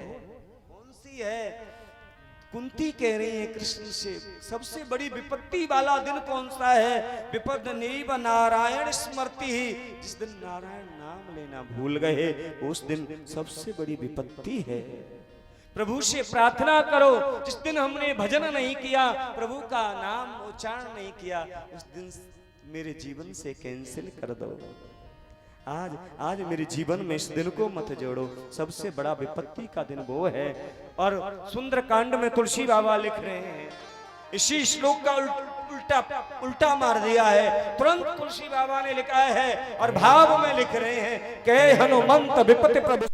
कौन सी है? कुंती कह रही है कृष्ण से, सबसे बड़ी विपत्ति वाला दिन कौन सा है? विपद नैव नारायण स्मृति ही। जिस दिन नारायण नाम लेना भूल गए उस दिन सबसे बड़ी विपत्ति है। प्रभु से प्रार्थना करो, जिस दिन हमने भजन नहीं किया, प्रभु का नाम उच्चारण नहीं किया, उस दिन मेरे जीवन से कैंसिल कर दो। आज मेरे जीवन में इस दिन को मत जोड़ो। सबसे बड़ा विपत्ति का दिन वो है। और सुंदरकांड में तुलसी बाबा लिख रहे हैं, इसी श्लोक का उल्टा मार दिया है। तुरंत तुलसी बाबा ने लिखा है और भाव में लिख रहे हैं, कहे हनुमंत विपत्ति प्रभु